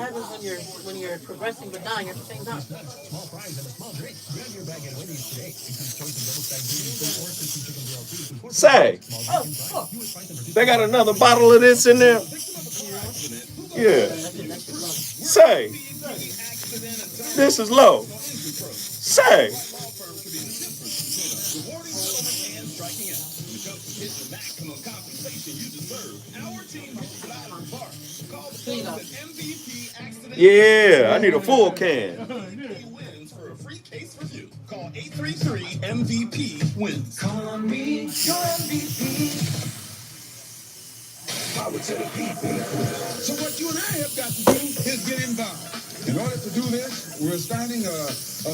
happens when you're progressing but dying at the same time. Small fries and a small drink. Grab your bag at Wendy's today. Includes choice of double stack burgers or crispy chicken grilled. Say, they got another bottle of this in there. Yeah. Say, this is low. Say. Yeah, I need a full can. Call 833-MVP-WINS. Call on me, your MVP. Power to the people. So what you and I have got to do is get involved. In order to do this, we're starting a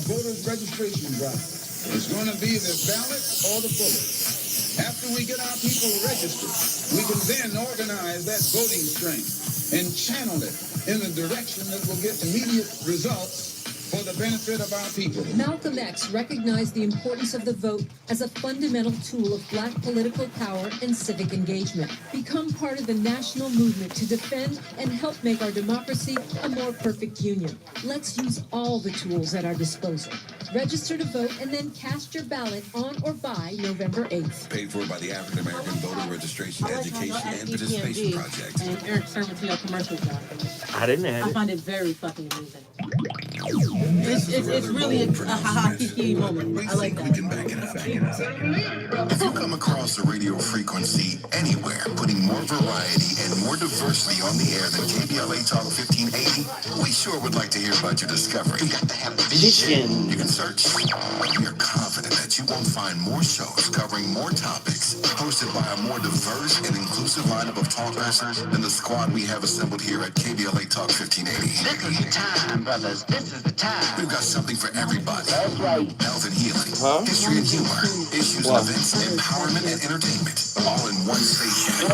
voter's registration drive. It's going to be the ballot or the bullet. After we get our people registered, we can then organize that voting strength and channel it in the direction that will get immediate results for the benefit of our people. Malcolm X recognized the importance of the vote as a fundamental tool of Black political power and civic engagement. Become part of the national movement to defend and help make our democracy a more perfect union. Let's use all the tools at our disposal. Register to vote and then cast your ballot on or by November 8th. Paid for by the African American Voter Registration Education and Participation Project. And Eric Servantino commercial job. I didn't add I it. find it very fucking amusing. It's really a ha-ha kiki moment. I like that. We can back it up. If you come across a radio frequency anywhere, putting more variety and more diversity on the air than KBLA Talk 1580, we sure would like to hear about your discovery. You got to have vision. You can search. We are confident that you won't find more shows covering more topics, hosted by a more diverse and inclusive lineup of talkers than the squad we have assembled here at KBLA Talk 1580. This is the time, brothers. This is the time. We've got something for everybody. That's right. Health and healing, history and humor, issues and events, empowerment and entertainment, all in one station.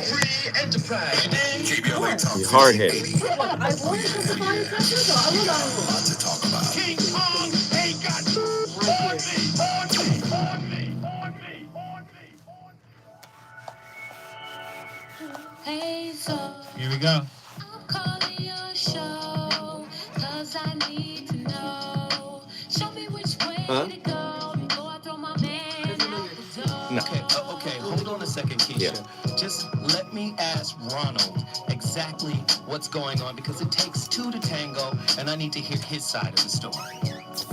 Free enterprise. KBLA Talk Hard headed. 1580. A lot to talk about. King Kong ain't got Hey, so Here we go. I'm calling your show, 'cause I need to know. Show me which way Huh? to go before I throw my man out the door. No. Okay, hold on a second, Keisha. Yeah. Just let me ask Ronald exactly what's going on, because it takes two to tango, and I need to hear his side of the story.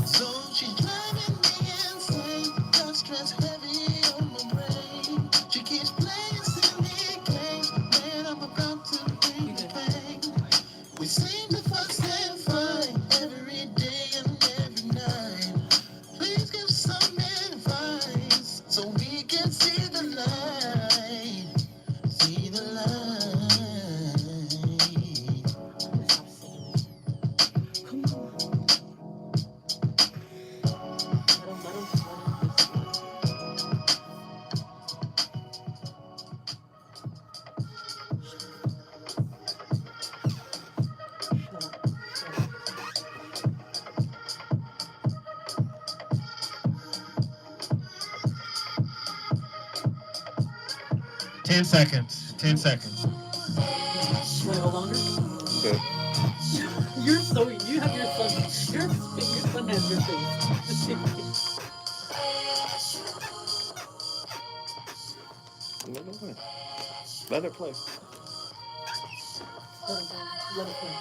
So she's driving me insane. The stress heavy on my brain. She keeps playing silly games. Man, I'm about to bring the pain. We seem to fuss and fight every day and every night. Please give some advice so we can see the light. See the light. Come on. Let him. 10 seconds. 10 seconds. Want to go longer? Okay. You have your son has your face. Let it play. Let it play. Let it play.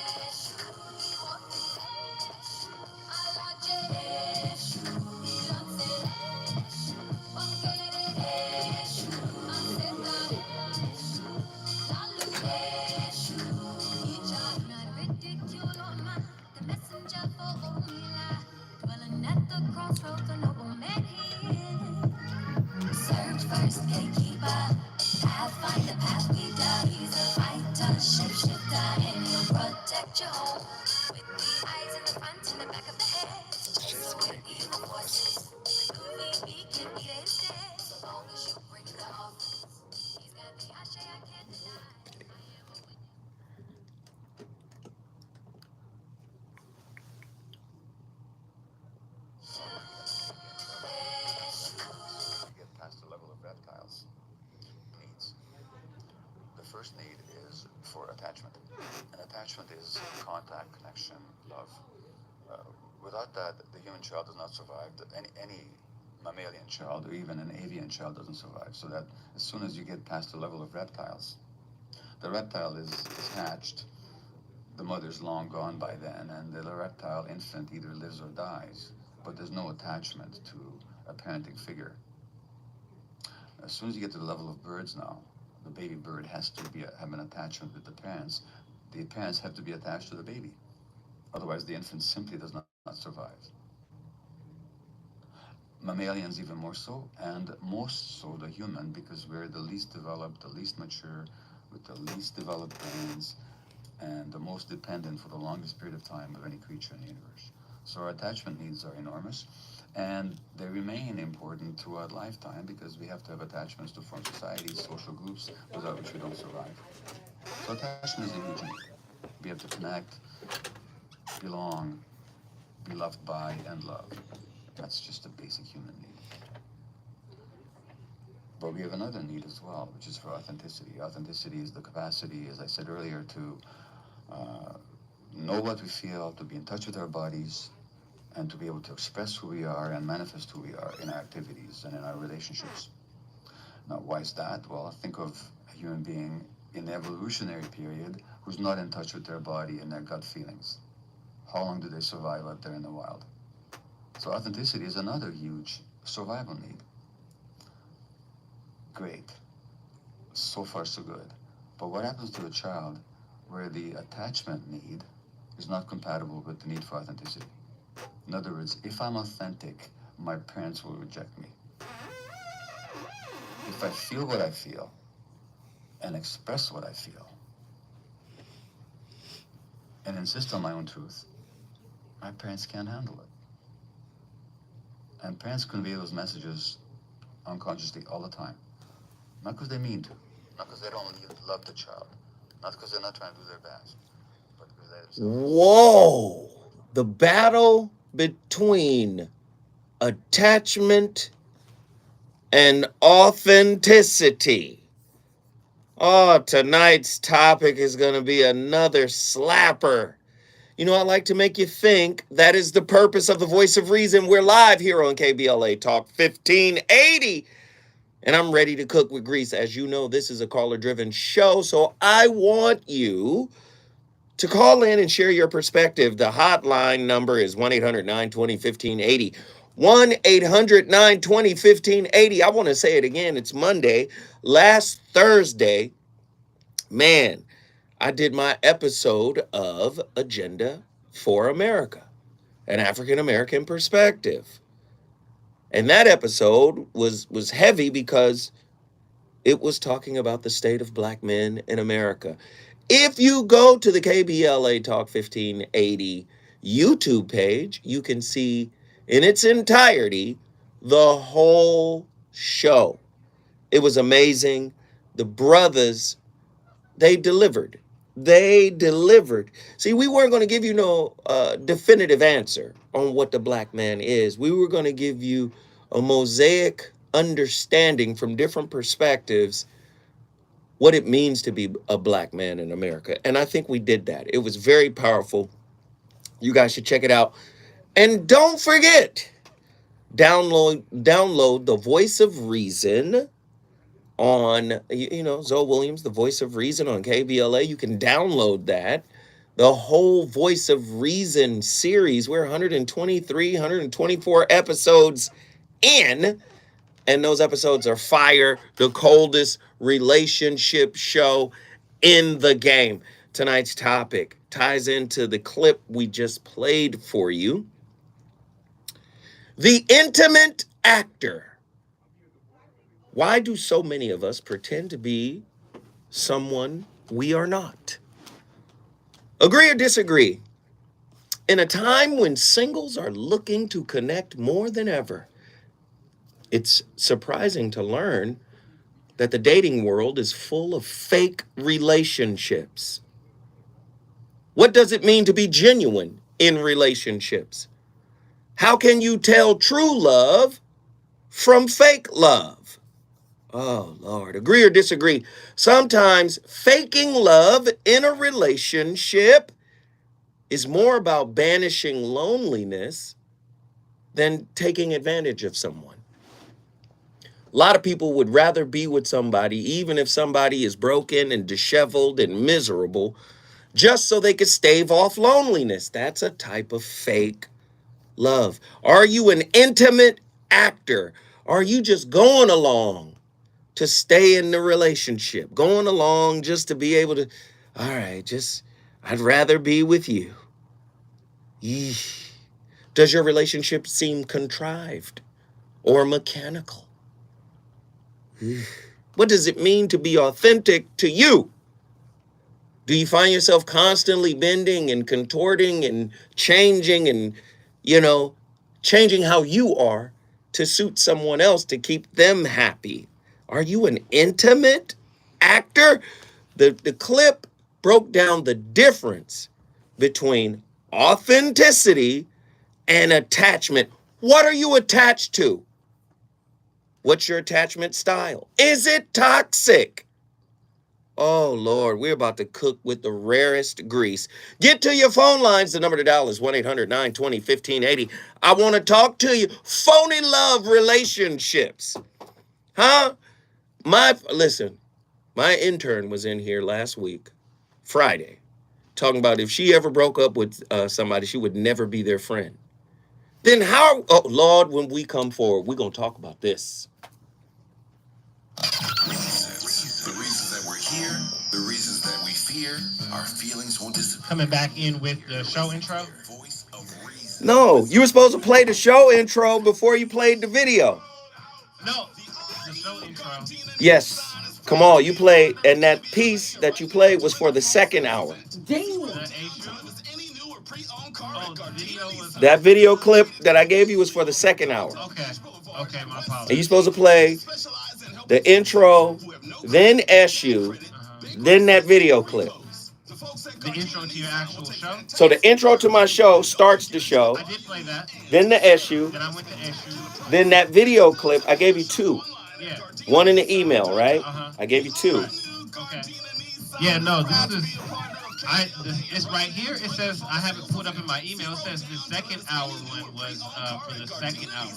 Search first, gatekeeper. Pathfind the path we die. He's a fighter, shapeshifter, and he'll protect your home. With the eyes in the front and the back of the head. Just with evil forces. With we can be there instead. So long as you bring the offense. He's got the ashe I can't deny. Get past the level of reptiles. Needs. The first need is for attachment. And attachment is contact, connection, love. Without that, the human child does not survive. Any mammalian child or even an avian child doesn't survive. So that as soon as you get past the level of reptiles, the reptile is hatched, the mother's long gone by then, and the reptile infant either lives or dies, but there's no attachment to a parenting figure. As soon as you get to the level of birds now, the baby bird has to have an attachment with the parents. The parents have to be attached to the baby. Otherwise, the infant simply does not survive. Mammalians even more so, and most so the human, because we're the least developed, the least mature, with the least developed brains, and the most dependent for the longest period of time of any creature in the universe. So our attachment needs are enormous, and they remain important throughout lifetime because we have to have attachments to form societies, social groups, without which we don't survive. So attachment is a huge need. We have to connect, belong, be loved by, and love. That's just a basic human need. But we have another need as well, which is for authenticity. Authenticity is the capacity, as I said earlier, to know what we feel, to be in touch with our bodies, and to be able to express who we are and manifest who we are in our activities and in our relationships. Now, why is that? Well, think of a human being in the evolutionary period who's not in touch with their body and their gut feelings. How long do they survive out there in the wild? So authenticity is another huge survival need. Great. So far, so good. But what happens to a child where the attachment need is not compatible with the need for authenticity? In other words, if I'm authentic, my parents will reject me. If I feel what I feel and express what I feel and insist on my own truth, my parents can't handle it. And parents convey those messages unconsciously all the time. Not because they mean to, not because they don't love the child, not because they're not trying to do their best, but because they themselves. Whoa. The battle between attachment and authenticity. Oh, tonight's topic is going to be another slapper. You know, I like to make you think. That is the purpose of the Voice of Reason. We're live here on KBLA Talk 1580. And I'm ready to cook with grease. As you know, this is a caller-driven show, so I want you to call in and share your perspective. The hotline number is 1-800-920-1580. 1-800-920-1580. I want to say it again. It's Monday. Last Thursday, man, I did my episode of Agenda for America, an African-American perspective. And that episode was heavy because it was talking about the state of black men in America. If you go to the KBLA Talk 1580 YouTube page, you can see in its entirety the whole show. It was amazing. The brothers, they delivered. They delivered. See, we weren't going to give you no definitive answer on what the black man is. We were going to give you a mosaic understanding from different perspectives what it means to be a black man in America. And I think we did that. It was very powerful. You guys should check it out. And don't forget, download the Voice of Reason on, Zoe Williams, the Voice of Reason on KBLA. You can download that. The whole Voice of Reason series. We're 123, 124 episodes in. And those episodes are fire, the coldest relationship show in the game. Tonight's topic ties into the clip we just played for you. The intimate actor. Why do so many of us pretend to be someone we are not? Agree or disagree? In a time when singles are looking to connect more than ever, it's surprising to learn that the dating world is full of fake relationships. What does it mean to be genuine in relationships? How can you tell true love from fake love? Oh, Lord. Agree or disagree? Sometimes faking love in a relationship is more about banishing loneliness than taking advantage of someone. A lot of people would rather be with somebody, even if somebody is broken and disheveled and miserable, just so they could stave off loneliness. That's a type of fake love. Are you an intimate actor? Are you just going along to stay in the relationship? Going along just to be able to, all right, I'd rather be with you. Yeesh. Does your relationship seem contrived or mechanical? What does it mean to be authentic to you? Do you find yourself constantly bending and contorting and changing and, changing how you are to suit someone else to keep them happy? Are you an intimate actor? The clip broke down the difference between authenticity and attachment. What are you attached to? What's your attachment style? Is it toxic? Oh, Lord, we're about to cook with the rarest grease. Get to your phone lines. The number to dial is 1-800-920-1580. I want to talk to you. Phony love relationships. Huh? Listen, my intern was in here last week, Friday, talking about if she ever broke up with somebody, she would never be their friend. Then how, oh, Lord, when we come forward, we're going to talk about this. The reasons that we're here, the reasons that we fear, our feelings won't disappear. Coming back in with the show intro. Voice of reason. No, you were supposed to play the show intro before you played the video. No, the show intro. Yes. Come on, you played, and that piece that you played was for the second hour. Damn. Oh, the video was. That video clip that I gave you was for the second hour. Okay, my apologies. And you're supposed to play the intro, then SU, then that video clip. The intro to your actual show? So the intro to my show starts the show, I did play that. then the SU, Then I went to SU. then that video clip. I gave you two. Yeah. One in the email, right? Uh-huh. I gave you two. Okay. Yeah, no, it's right here. It says, I have it pulled up in my email. It says the second hour one was for the second hour.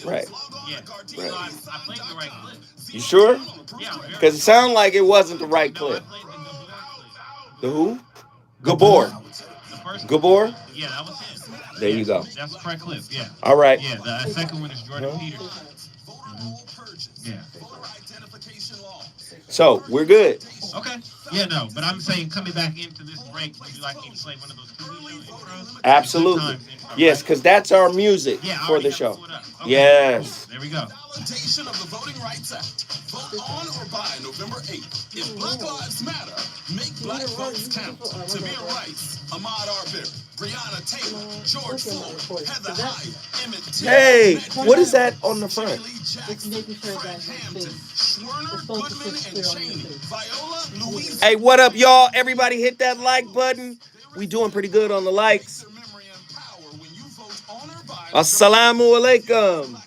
Right. Yeah. Right. So I played the right clip. You sure? Yeah. Because it sounded like it wasn't the right No, I clip. played The who? Gabor. the first Gabor? Yeah, that was it. There you go. That's the correct clip, yeah. All right. Yeah, the second one is Jordan Peters. Yeah. So we're good. Okay. Yeah, no, but I'm saying coming back into this break, would you like me to play one of those TV show intros? Absolutely. Good times intro, Yes, right? because that's our music Yeah, I for already the got show. it pulled up. Okay, Yes. cool. There we go. Validation of the Voting Rights Act. Vote on or by November 8th. If Black Lives Matter, make Black votes count. Tamir Rice, Ahmaud Arbery, Breonna Taylor, George Floyd, Heather Heyer, Emmett Till. Hey, what is that on the front? It's making sure that his face, the focus is clear on your face. Viola, Louise. Hey, what up, y'all? Everybody hit that like button. We doing pretty good on the likes. Assalamu alaikum.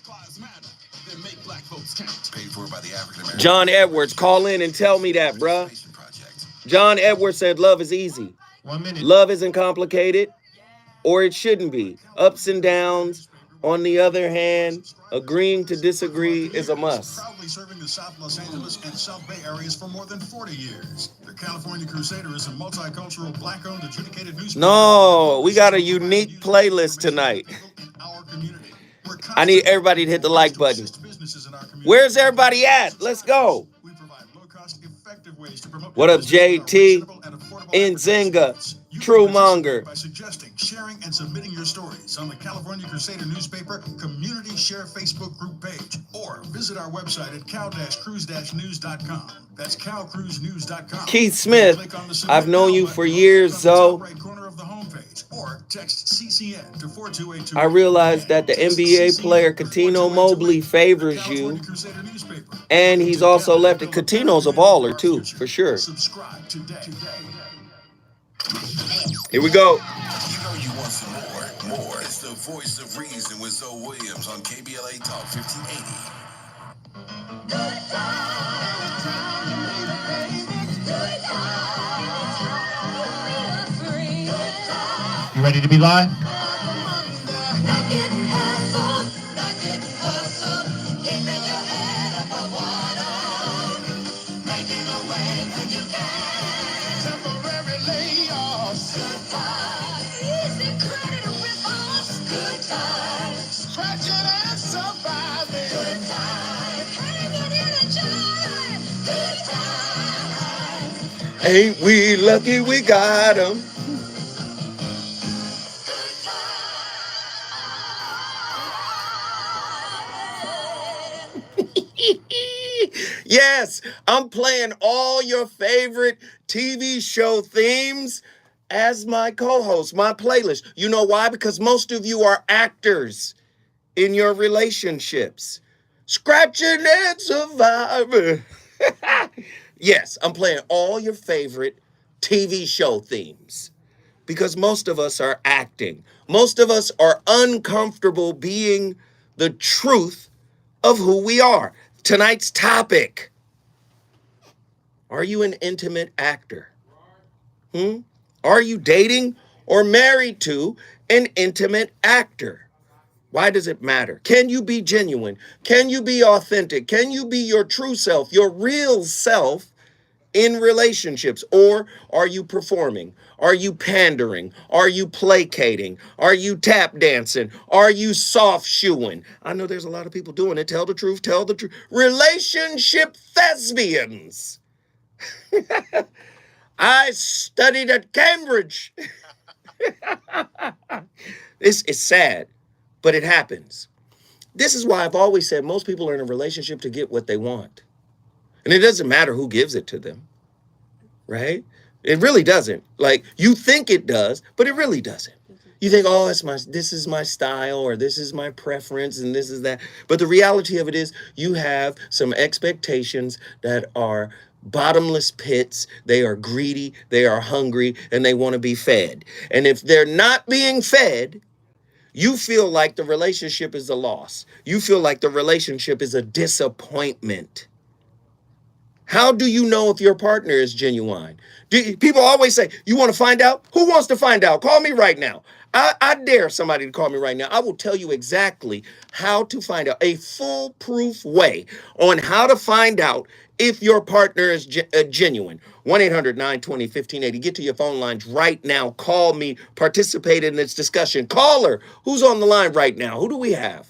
Paid for by the African American John Edwards, call in and tell me that, bruh. Project. John Edwards said love is easy. 1 minute. Love isn't complicated, or it shouldn't be. Ups and downs. On the other hand, agreeing to disagree is a must. Proudly serving the South Los Angeles and South Bay areas for more than 40 years. The California Crusader is a multicultural, black-owned, adjudicated newspaper. No, we got a unique playlist tonight. I need everybody to hit the like button. Where's everybody at? Let's go. What up, JT? Nzinga, Truemonger. By suggesting, sharing, and submitting your stories on the California Crusader newspaper community share Facebook group page, or visit our website at cow-cruise-news.com. That's cowcruisenews.com. Keith Smith, I've known you for years, Zoe. Or text CCN to 42822. I realized that the NBA player Katino Mobley favors you, and he's also left at Katino's a baller too, for sure. Subscribe today. Here we go. You know you want some more. More. It's the Voice of Reason with Zoe Williams on KBLA Talk 1580. You ready to be live? Temporary layoffs. Easy credit ripoffs. Good times. Scratching and surviving. Good times. Hanging in a jar. Good times. Ain't we lucky we got them? Yes, I'm playing all your favorite TV show themes as my co-host, my playlist. You know why? Because most of you are actors in your relationships. Scratching and surviving. Yes, I'm playing all your favorite TV show themes because most of us are acting. Most of us are uncomfortable being the truth of who we are. Tonight's topic: are you an intimate actor? Are you dating or married to an intimate actor? Why does it matter? Can you be genuine? Can you be authentic? Can you be your true self, your real self in relationships? Or are you performing? Are you pandering? Are you placating? Are you tap dancing? Are you soft shoeing? I know there's a lot of people doing it. Tell the truth, tell the truth. Relationship thespians. I studied at Cambridge. It's sad, but it happens. This is why I've always said most people are in a relationship to get what they want. And it doesn't matter who gives it to them, right? It really doesn't. Like, you think it does, but it really doesn't. You think, oh, this is my style, or this is my preference, and this is that. But the reality of it is you have some expectations that are bottomless pits. They are greedy, they are hungry, and they want to be fed. And if they're not being fed, you feel like the relationship is a loss. You feel like the relationship is a disappointment. How do you know if your partner is genuine? People always say, you want to find out? Who wants to find out? Call me right now. I dare somebody to call me right now. I will tell you exactly how to find out, a foolproof way on how to find out if your partner is genuine. 1-800-920-1580. Get to your phone lines right now. Call me. Participate in this discussion. Caller, who's on the line right now? Who do we have?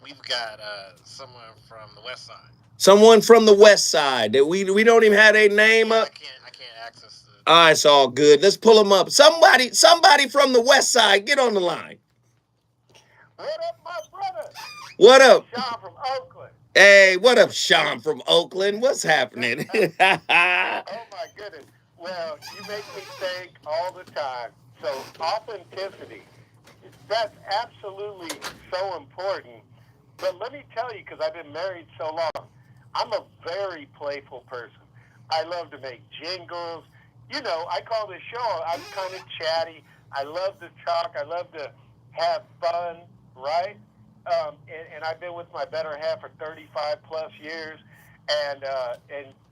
We've got someone from the west side. Someone from the west side. We don't even have a name up. I can't access the. It's all good. Let's pull them up. Somebody from the west side, get on the line. What up, my brother? What up? Sean from Oakland. Hey, what up, Sean from Oakland? What's happening? Oh my goodness. Well, you make me think all the time. So authenticity, that's absolutely so important. But let me tell you, because I've been married so long, I'm a very playful person. I love to make jingles. You know, I call this show, I'm kind of chatty. I love to talk. I love to have fun, right? And I've been with my better half for 35 plus years. And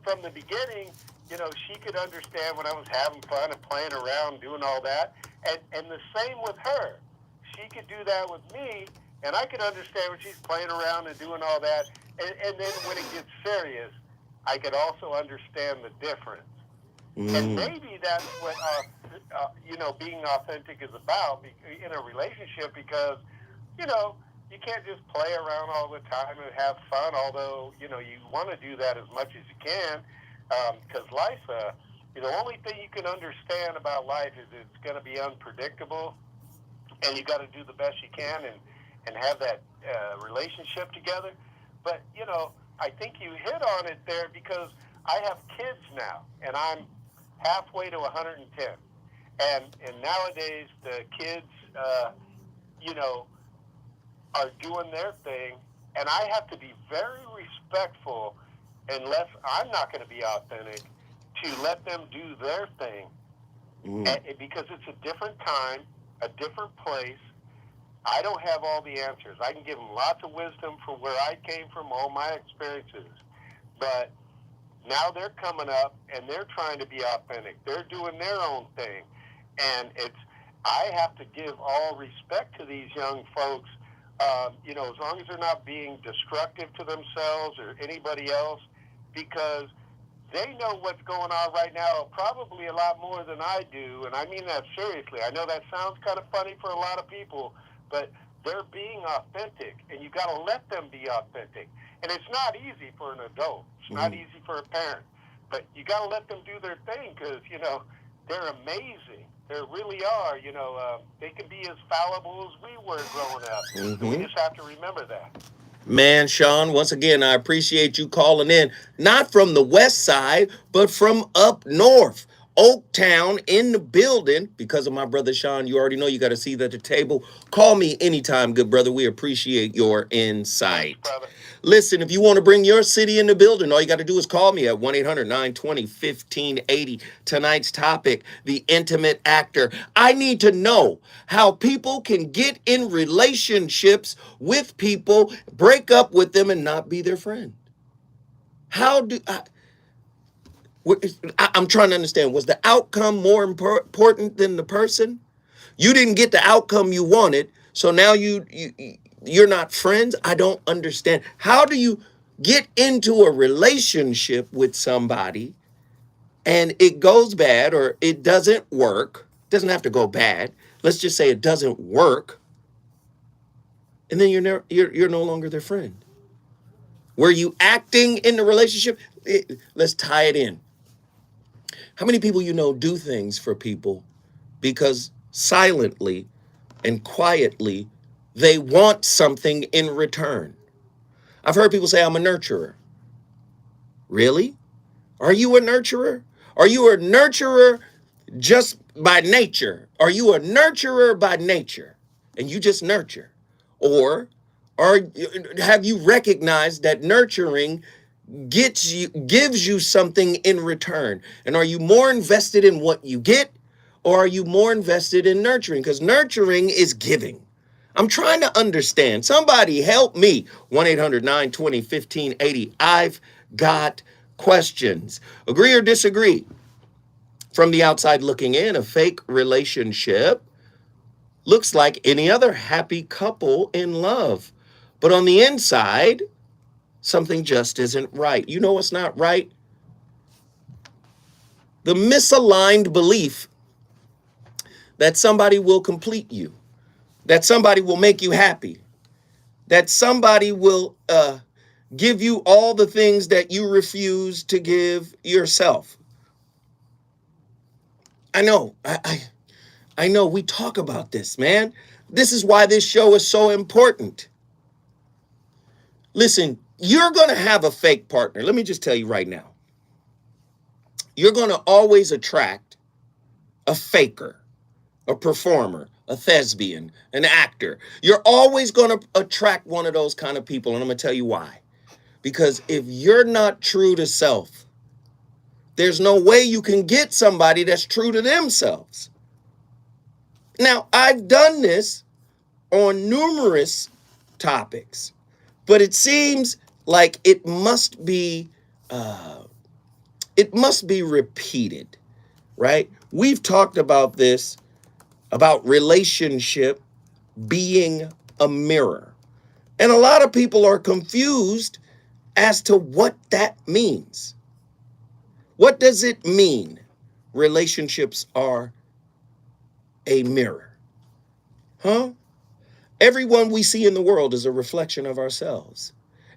from the beginning, you know, she could understand when I was having fun and playing around, doing all that. And the same with her. She could do that with me, and I could understand when she's playing around and doing all that. And then when it gets serious, I could also understand the difference. And maybe that's what, you know, being authentic is about in a relationship, because, you know, you can't just play around all the time and have fun, although, you know, you want to do that as much as you can, because life, the only thing you can understand about life is it's going to be unpredictable, and you got to do the best you can and have that relationship together. But, you know, I think you hit on it there, because I have kids now, and I'm halfway to 110. And nowadays, the kids, you know, are doing their thing, and I have to be very respectful, unless I'm not going to be authentic, to let them do their thing. Because it's a different time, a different place, I don't have all the answers. I can give them lots of wisdom from where I came from, all my experiences. But now they're coming up and they're trying to be authentic. They're doing their own thing. And I have to give all respect to these young folks, as long as they're not being destructive to themselves or anybody else, because they know what's going on right now probably a lot more than I do, and I mean that seriously. I know that sounds kind of funny for a lot of people, but they're being authentic, and you got to let them be authentic. And it's not easy for an adult. It's not easy for a parent. But you got to let them do their thing because, they're amazing. They really are. They can be as fallible as we were growing up. And we just have to remember that. Man, Sean, once again, I appreciate you calling in, not from the west side, but from up north. Oaktown in the building. Because of my brother Sean, you already know you got a seat at the table. Call me anytime, good brother. We appreciate your insight. Thanks, brother. Listen, if you want to bring your city in the building, all you got to do is call me at 1-800-920-1580. Tonight's topic, the intimate actor. I need to know how people can get in relationships with people, break up with them, and not be their friend. I'm trying to understand, was the outcome more important than the person? You didn't get the outcome you wanted, so now you're not friends? I don't understand. How do you get into a relationship with somebody and it goes bad or it doesn't work? It doesn't have to go bad. Let's just say it doesn't work. And then you're no longer their friend. Were you acting in the relationship? Let's tie it in. How many people do things for people because silently and quietly they want something in return? I've heard people say, I'm a nurturer. Really? Are you a nurturer? Are you a nurturer just by nature? Are you a nurturer by nature and you just nurture? Or have you recognized that nurturing gives you something in return? And are you more invested in what you get, or are you more invested in nurturing? Because nurturing is giving. I'm trying to understand. Somebody help me. 1-800-920-1580. I've got questions. Agree or disagree? From the outside looking in, a fake relationship looks like any other happy couple in love. But on the inside, something just isn't right. You know what's not right? The misaligned belief that somebody will complete you, that somebody will make you happy, that somebody will give you all the things that you refuse to give yourself. I know, I know we talk about this, man. This is why this show is so important. Listen, you're going to have a fake partner. Let me just tell you right now. You're going to always attract a faker, a performer, a thespian, an actor. You're always going to attract one of those kind of people. And I'm going to tell you why. Because if you're not true to self, there's no way you can get somebody that's true to themselves. Now, I've done this on numerous topics, but it seems like it must be repeated, right? We've talked about this, about relationship being a mirror. And a lot of people are confused as to what that means. What does it mean? Relationships are a mirror. Huh? Everyone we see in the world is a reflection of ourselves.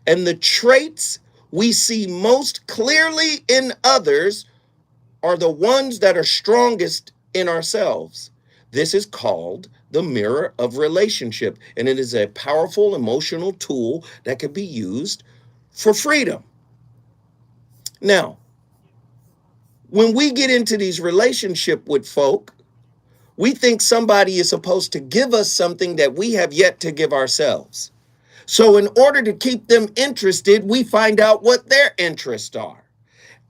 And the traits we see most clearly in others are the ones that are strongest in ourselves. This is called the mirror of relationship, and it is a powerful emotional tool that can be used for freedom. Now, when we get into these relationships with folk, we think somebody is supposed to give us something that we have yet to give ourselves. So in order to keep them interested, we find out what their interests are.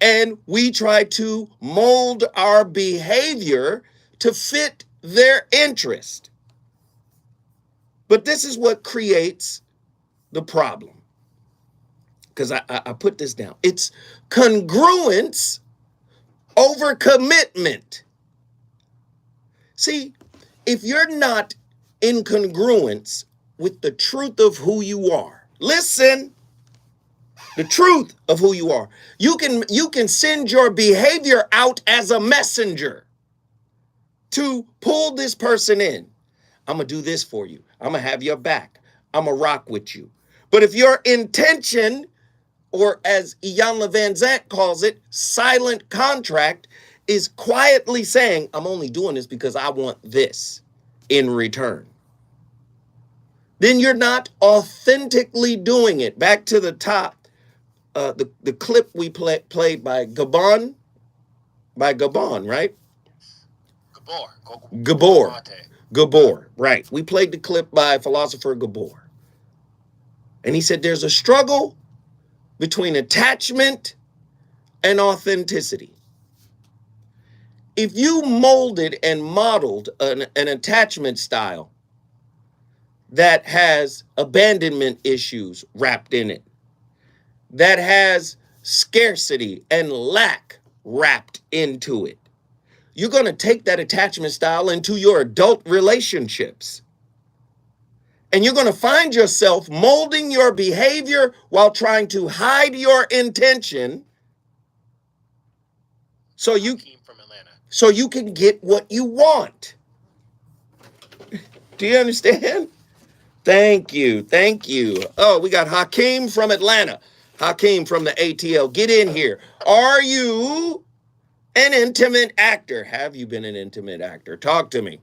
And we try to mold our behavior to fit their interest. But this is what creates the problem. Because I put this down. It's congruence over commitment. See, if you're not in congruence with the truth of who you are, listen, the truth of who you are, you can send your behavior out as a messenger to pull this person in. I'm going to do this for you. I'm going to have your back. I'm going to rock with you. But if your intention, or as Iyanla Van Zant calls it, silent contract, is quietly saying, I'm only doing this because I want this in return, then you're not authentically doing it. Back to the top, the clip we played by Gabon, right? Gabor, right. We played the clip by philosopher Gabor. And he said there's a struggle between attachment and authenticity. If you molded and modeled an attachment style that has abandonment issues wrapped in it, that has scarcity and lack wrapped into it, you're going to take that attachment style into your adult relationships. And you're going to find yourself molding your behavior while trying to hide your intention so you can get what you want. Do you understand? Thank you. Oh, we got Hakeem from Atlanta. Hakeem from the ATL. Get in here. Are you an intimate actor? Have you been an intimate actor? Talk to me.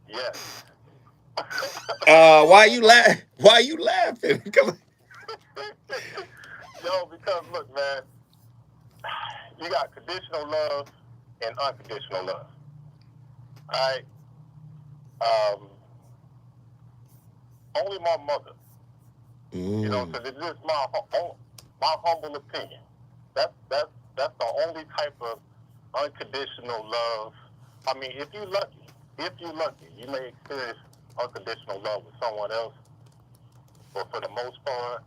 Yes. Why you laughing? Come on. Yo, because look, man, you got conditional love and unconditional love. All right. Only my mother. You know, so this is my humble opinion. That's the only type of unconditional love. I mean, if you're lucky, you may experience unconditional love with someone else, but for the most part,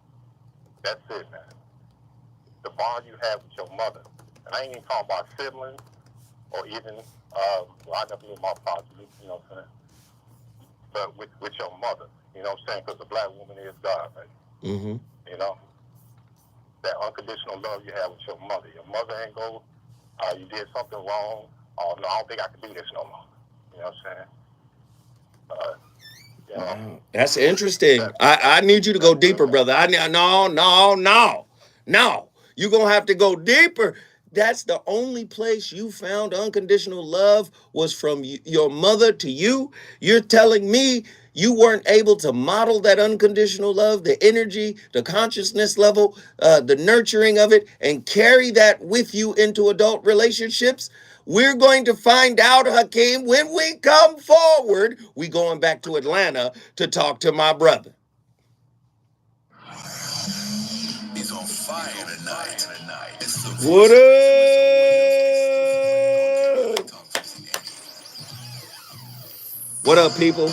that's it, man. The bond you have with your mother, and I ain't even talking about siblings or even, well, I never knew my father, you know what I'm saying? But with your mother, you know what I'm saying? Because the black woman is God, right? Mm-hmm. You know? That unconditional love you have with your mother. Your mother ain't go, you did something wrong. Oh, no, I don't think I can do this no more. You know what I'm saying? You know? Wow. That's interesting. I need you to go deeper, brother. No. You're going to have to go deeper. That's the only place you found unconditional love was from your mother to you. You're telling me you weren't able to model that unconditional love, the energy, the consciousness level, the nurturing of it, and carry that with you into adult relationships? We're going to find out, Hakeem, when we come forward. We going back to Atlanta to talk to my brother. He's on fire tonight. What up? What up, people?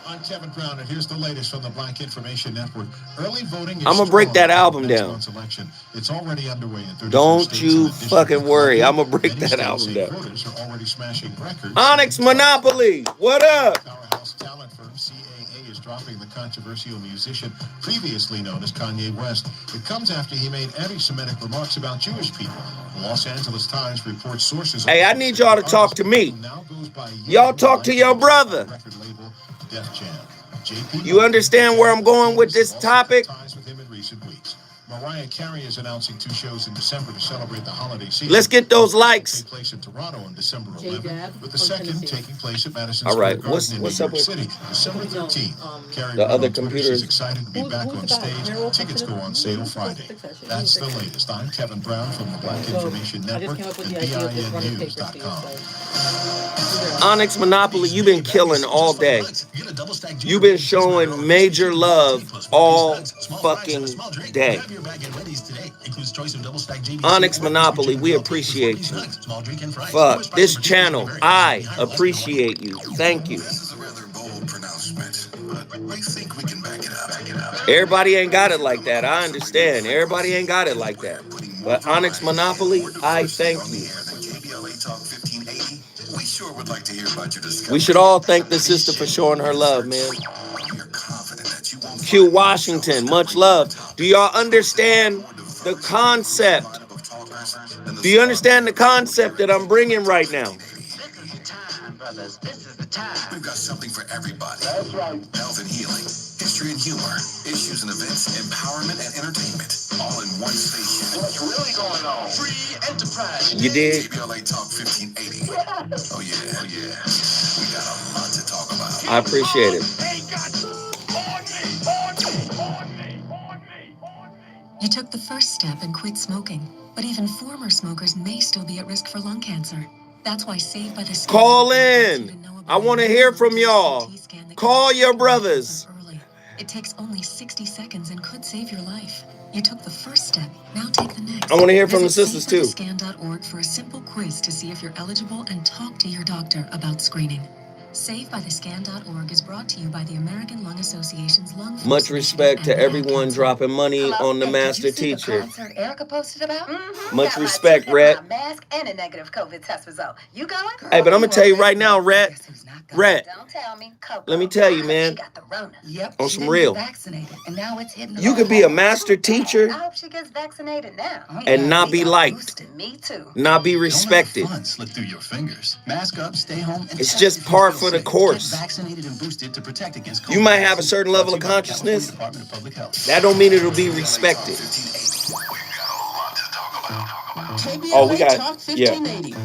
I'm Kevin Brown, and here's the latest from the Black Information Network. Early voting is I'm gonna break that album down. Election. It's already underway in 34 Don't states you fucking worry. I'm gonna break that album down. Voters are already smashing records. Onyx Monopoly, what up? Powerhouse talent firm CAA is dropping the controversial musician previously known as Kanye West. It comes after he made anti-Semitic remarks about Jewish people. The Los Angeles Times reports sources. Hey, I need y'all to talk to me. Y'all talk to your brother. You understand where I'm going with this topic? Mariah Carey is announcing 2 shows in December to celebrate the holiday season. Let's get those likes. Take place in Toronto on December 11th, with the second taking place at Madison All right, Square Garden in New what's up York with City, December 13th. Carey the other on Twitter, computers? she's excited to be back on stage. Tickets go on sale Friday. That's the latest. I'm Kevin Brown from the Black Information Network at BINnews.com. Onyx Monopoly, you've been killing all day. You've been showing major love all fucking day. Onyx Monopoly, we appreciate you. Fuck, this channel, I appreciate you. Thank you. This is a rather bold pronouncement. We think we can back it up. Everybody ain't got it like that. I understand. Everybody ain't got it like that. But Onyx Monopoly, I thank you. KBLA Talk 1580. We sure would like to hear about your discovery. We should all thank the sister for showing her love, man. We are confident that you won't Q Washington, much love. Do y'all understand the concept? Do you understand the concept that I'm bringing right now? Brothers, this is the time. We've got something for everybody. That's right. Health and healing, history and humor, issues and events, empowerment and entertainment, all in one station. What's really going on? Free enterprise. You did? KBLA Talk 1580. Oh yeah. We got a lot to talk about. I appreciate it. You took the first step and quit smoking, but even former smokers may still be at risk for lung cancer. That's why Saved by the Skin. Call in. I want to hear from y'all. Call your brothers. It takes only 60 seconds and could save your life. You took the first step. Now take the next. I want to hear from the sisters too. Visit SaveByTheScan.org for a simple quiz to see if you're eligible and talk to your doctor about screening. SaveByTheScan.org is brought to you by the American Lung Association's Lung. Much respect to everyone dropping money on the master teacher. Concert Erica posted about? Much respect, Rhett. Mask and a negative COVID test result. You going? Hey, but I'm gonna tell you right now, Rhett. Don't tell me. Coco. Let me tell you, man. She got the Rona. Yep. On some real. Vaccinated, and now it's hitting the You could be a master teacher I hope she gets vaccinated now. and not be liked, Boosted me too. not be respected. Fun slip through your fingers. Mask up, stay home, and It's just par for the course. Get vaccinated and boosted to protect against COVID. You might have a certain level of consciousness. That don't mean it'll be respected. Oh, we got, yeah,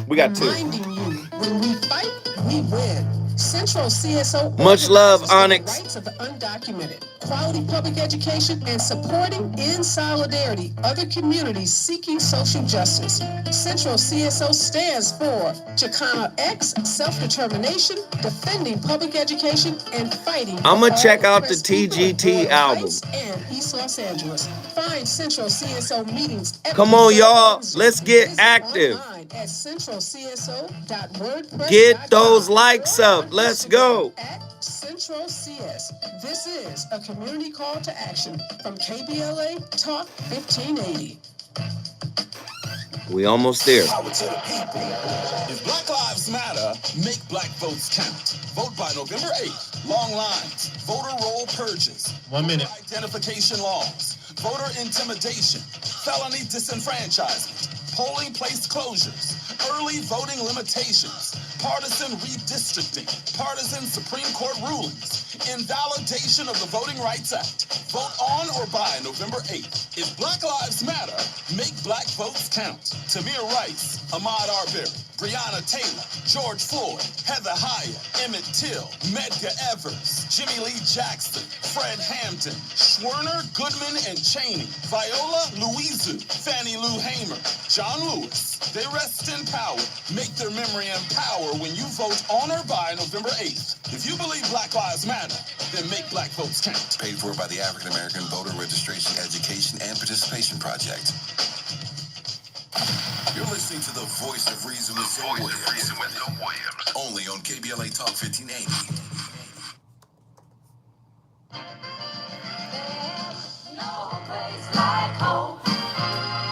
we got two. Reminding you, when we fight, we win. Central CSO. Much love, Onyx. Rights of the undocumented, quality public education, and supporting in solidarity other communities seeking social justice. Central CSO stands for Chicana X, self-determination, defending public education, and fighting. I'm gonna check out the TGT album. And East Los Angeles. Find Central CSO meetings. Come on, y'all. Let's get active. At centralcso.wordpress.com. Get those likes up. Let's go. At Central CS. This is a community call to action from KBLA Talk 1580. We almost there. Power to the people. If Black Lives Matter, make black votes count. Vote by November 8th. Long lines, voter roll purges, 1 minute. Identification laws, voter intimidation, felony disenfranchisement, polling place closures, early voting limitations, partisan redistricting, partisan Supreme Court rulings, invalidation of the Voting Rights Act. Vote on or by November 8th. If Black Lives Matter, make black votes count. Tamir Rice, Ahmaud Arbery, Breonna Taylor, George Floyd, Heather Heyer, Emmett Till, Medgar Evers, Jimmy Lee Jackson, Fred Hampton, Schwerner, Goodman, and Cheney, Viola Louisu, Fannie Lou Hamer, John Lewis. They rest in power. Make their memory and power when you vote on or by November 8th. If you believe Black Lives Matter, then make black votes count. Paid for by the African American Voter Registration, Education, and Participation Project. You're listening to the voice of reason with Zoe Williams. Only on KBLA Talk 1580. No place like home.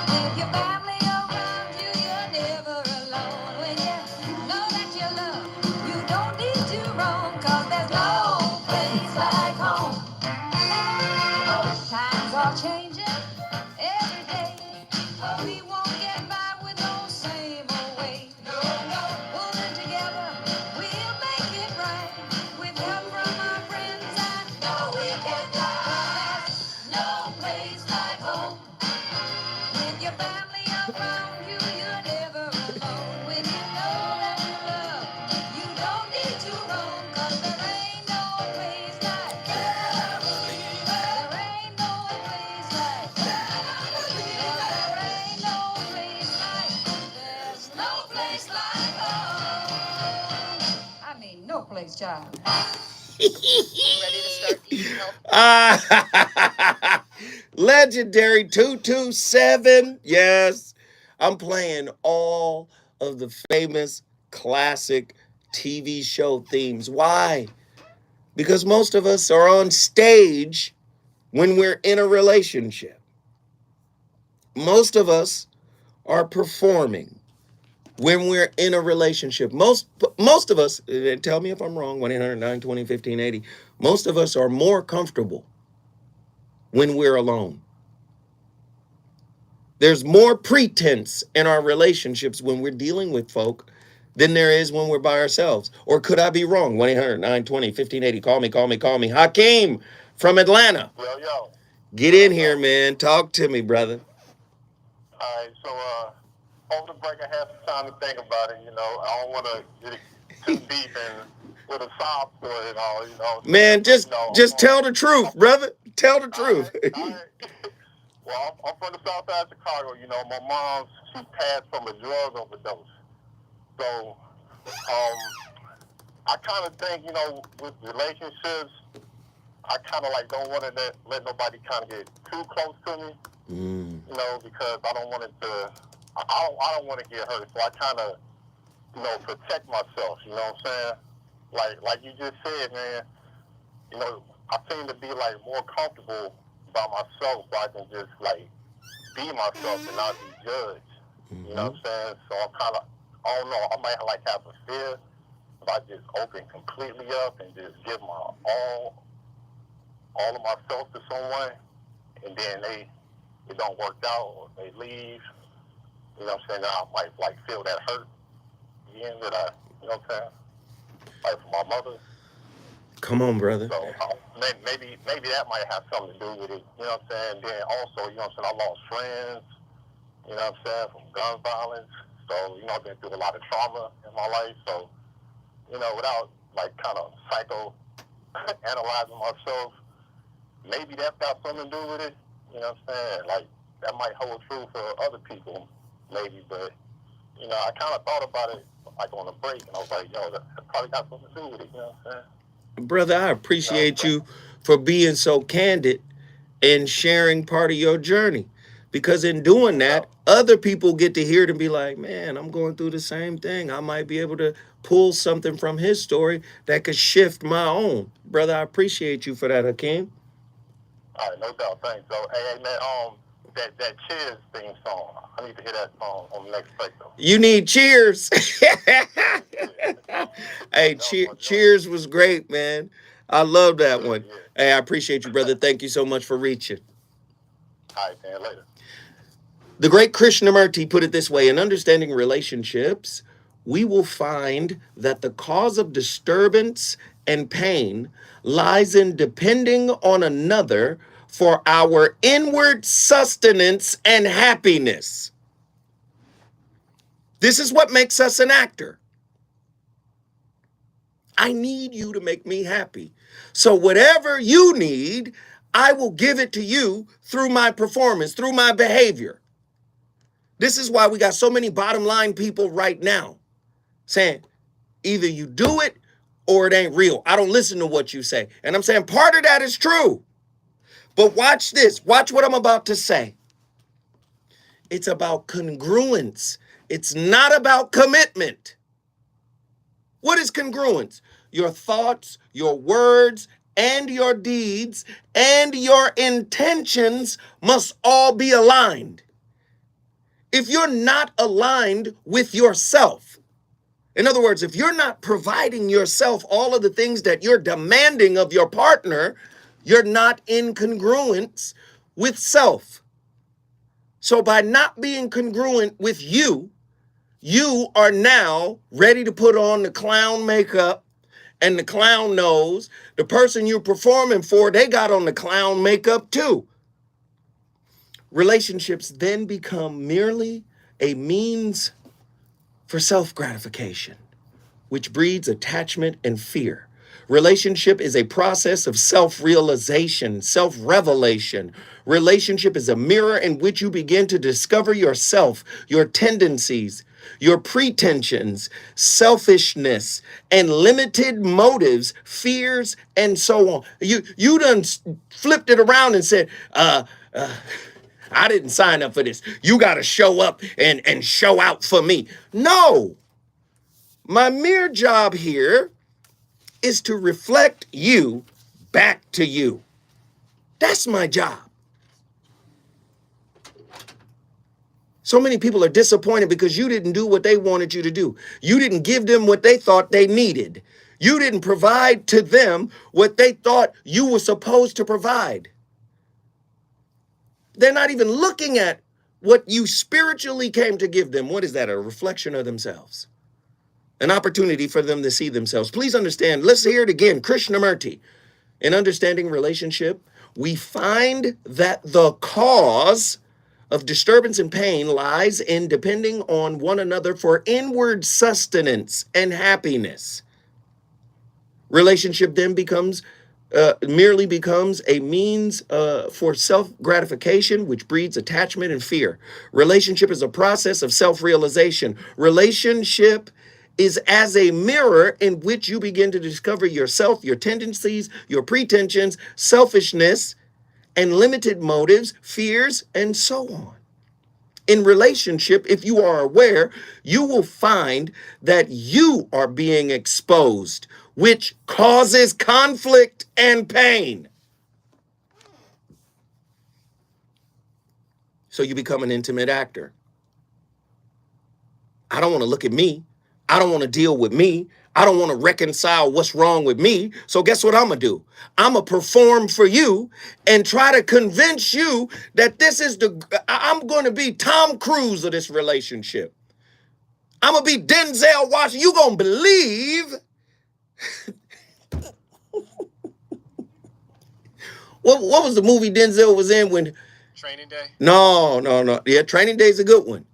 With your family around you, you're never alone. When you know that you're loved, you don't need to roam, 'cause there's no place like home. Times are changing every day, but we won't get by with those same old ways. Pulling together, we'll make it right. With help from our friends, I know we can fly. No place like home. With your family around you, you're never alone. When you know that you love, you don't need to roam, 'cause there ain't no place like family. There ain't no place like family. There ain't no place like, there's no place like home. I mean, no place, child. Ready to start eating health? Legendary 227. Yes. I'm playing all of the famous classic TV show themes. Why? Because most of us are on stage when we're in a relationship. Most of us are performing when we're in a relationship. Most of us, tell me if I'm wrong, 1-800-920-1580, most of us are more comfortable when we're alone. There's more pretense in our relationships when we're dealing with folk than there is when we're by ourselves. Or could I be wrong? 1-800-920-1580. Call me. Hakeem from Atlanta. Yo. Get in here, man. Talk to me, brother. All right, so over the break, I had some time to think about it. I don't want to get too deep in with a sob story and all. Man, just tell the truth, brother. Tell the truth. All right. Well, I'm from the south side of Chicago. My mom, she passed from a drug overdose. So, I kind of think, with relationships, I kind of don't want to let nobody kind of get too close to me. Because I don't want it to, I don't want to get hurt. So I kind of, protect myself. You know what I'm saying? Like you just said, man. I seem to be more comfortable by myself, so I can just be myself and not be judged. You know what I'm saying? So I'm kind of, I don't know. I might have a fear if I just open completely up and just give my all of myself to someone, and then it don't work out or they leave. You know what I'm saying? I might feel that hurt again that you know what I'm saying? For my mother. Come on, brother. So maybe that might have something to do with it. You know what I'm saying? Then also, you know what I'm saying, I lost friends, you know what I'm saying, from gun violence. So, I've been through a lot of trauma in my life. So, without kind of psycho analyzing myself, maybe that's got something to do with it. You know what I'm saying? That might hold true for other people, maybe. But, I kind of thought about it on a break, and I was like, that probably got something to do with it. You know what I'm saying? Brother, I appreciate you for being so candid and sharing part of your journey. Because in doing that, other people get to hear it and be like, man, I'm going through the same thing. I might be able to pull something from his story that could shift my own. Brother, I appreciate you for that, Hakeem. All right, no doubt. Thanks. So, hey, man, that Cheers theme song, I need to hear that song on the next break, though. You need Cheers. Hey, Cheers was great, man. I love that one. Hey, I appreciate you, brother. Thank you so much for reaching. All right, man, later. The great Krishnamurti put it this way: in understanding relationships, we will find that the cause of disturbance and pain lies in depending on another for our inward sustenance and happiness. This is what makes us an actor. I need you to make me happy. So whatever you need, I will give it to you through my performance, through my behavior. This is why we got so many bottom line people right now saying, either you do it or it ain't real. I don't listen to what you say. And I'm saying part of that is true. But watch this. Watch what I'm about to say. It's about congruence. It's not about commitment. What is congruence? Your thoughts, your words, and your deeds, and your intentions must all be aligned. If you're not aligned with yourself, in other words, if you're not providing yourself all of the things that you're demanding of your partner, you're not in congruence with self. So by not being congruent with you, you are now ready to put on the clown makeup and the clown nose. The person you're performing for, they got on the clown makeup too. Relationships then become merely a means for self-gratification, which breeds attachment and fear. Relationship is a process of self-realization, self-revelation. Relationship is a mirror in which you begin to discover yourself, your tendencies, your pretensions, selfishness, and limited motives, fears, and so on. You done flipped it around and said, I didn't sign up for this. You got to show up and show out for me. No. My mere job here is to reflect you back to you. That's my job. So many people are disappointed because you didn't do what they wanted you to do. You didn't give them what they thought they needed. You didn't provide to them what they thought you were supposed to provide. They're not even looking at what you spiritually came to give them. What is that? A reflection of themselves. An opportunity for them to see themselves. Please understand, let's hear it again. Krishnamurti. In understanding relationship, we find that the cause of disturbance and pain lies in depending on one another for inward sustenance and happiness. Relationship then merely becomes a means for self-gratification, which breeds attachment and fear. Relationship is a process of self-realization. Relationship is as a mirror in which you begin to discover yourself, your tendencies, your pretensions, selfishness, and limited motives, fears, and so on. In relationship, if you are aware, you will find that you are being exposed, which causes conflict and pain. So you become an intimate actor. I don't want to look at me. I don't want to deal with me. I don't want to reconcile what's wrong with me. So guess what I'm going to do? I'm going to perform for you and try to convince you that I'm going to be Tom Cruise of this relationship. I'm going to be Denzel Washington. You going to believe. What was the movie Denzel was in when? Training Day? No. Yeah, Training Day's a good one.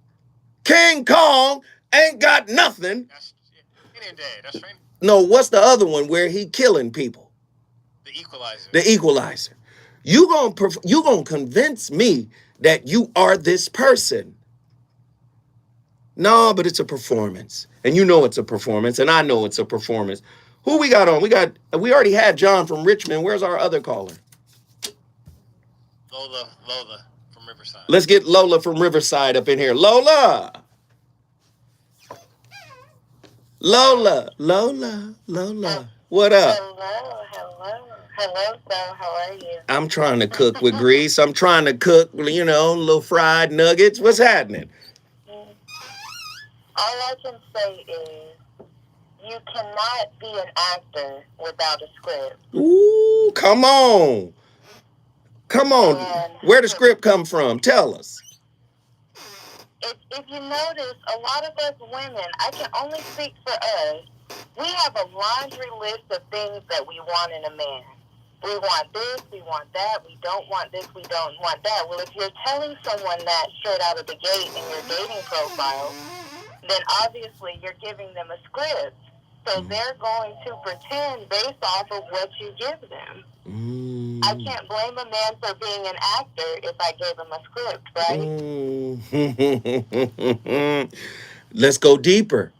King Kong ain't got nothing. That's Training Day. That's Training. No, what's the other one where he killing people? The Equalizer. The Equalizer. You gonna convince me that you are this person. No, but it's a performance. And you know it's a performance, and I know it's a performance. Who we got on? We already had John from Richmond. Where's our other caller? Lola from Riverside. Let's get Lola from Riverside up in here. Lola. What up? Hello, sir. How are you? I'm trying to cook with grease. I'm trying to cook, little fried nuggets. What's happening? All I can say is you cannot be an actor without a script. Ooh, come on. Where the script come from? Tell us. If you notice, a lot of us women, I can only speak for us, we have a laundry list of things that we want in a man. We want this, we want that, we don't want this, we don't want that. Well, if you're telling someone that straight out of the gate in your dating profile, then obviously you're giving them a script. So they're going to pretend based off of what you give them. I can't blame a man for being an actor if I gave him a script, right? Let's go deeper.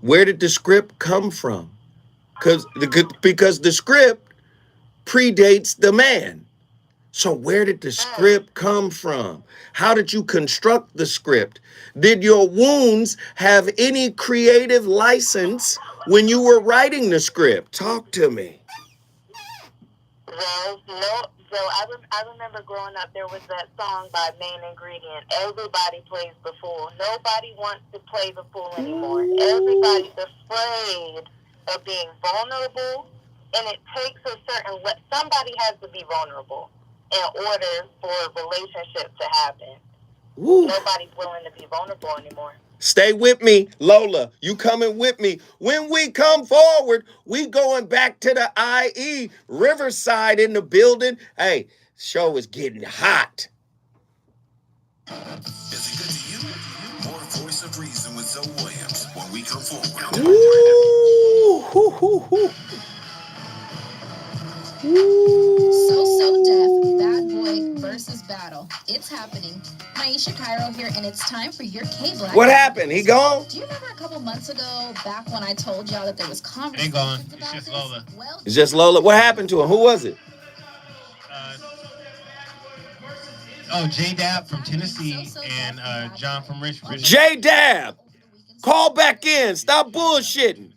Where did the script come from? Because the script predates the man. So where did the script come from? How did you construct the script? Did your wounds have any creative license when you were writing the script? Talk to me. Well, no. So I remember growing up, there was that song by Main Ingredient, Everybody Plays the Fool. Nobody wants to play the fool anymore. Everybody's afraid of being vulnerable, and it takes somebody has to be vulnerable in order for a relationship to happen. Woo. Nobody's willing to be vulnerable anymore. Stay with me, Lola. You coming with me. When we come forward, we going back to the IE Riverside in the building. Hey, show is getting hot. Is it good to you? More Voice of Reason with Zoe Williams when we come forward. Ooh, hoo, hoo, hoo. So Deaf, Bad Boy versus Battle. It's happening. Maisha Cairo here, and it's time for your K-Black. What happened? He gone? Do you remember a couple months ago, back when I told y'all that there was conversations gone. about It's just this? Lola. Well, It's just Lola. What happened to him? Who was it? J-Dab from Tennessee and John from Richmond. J-Dab. Call back in. Stop bullshitting.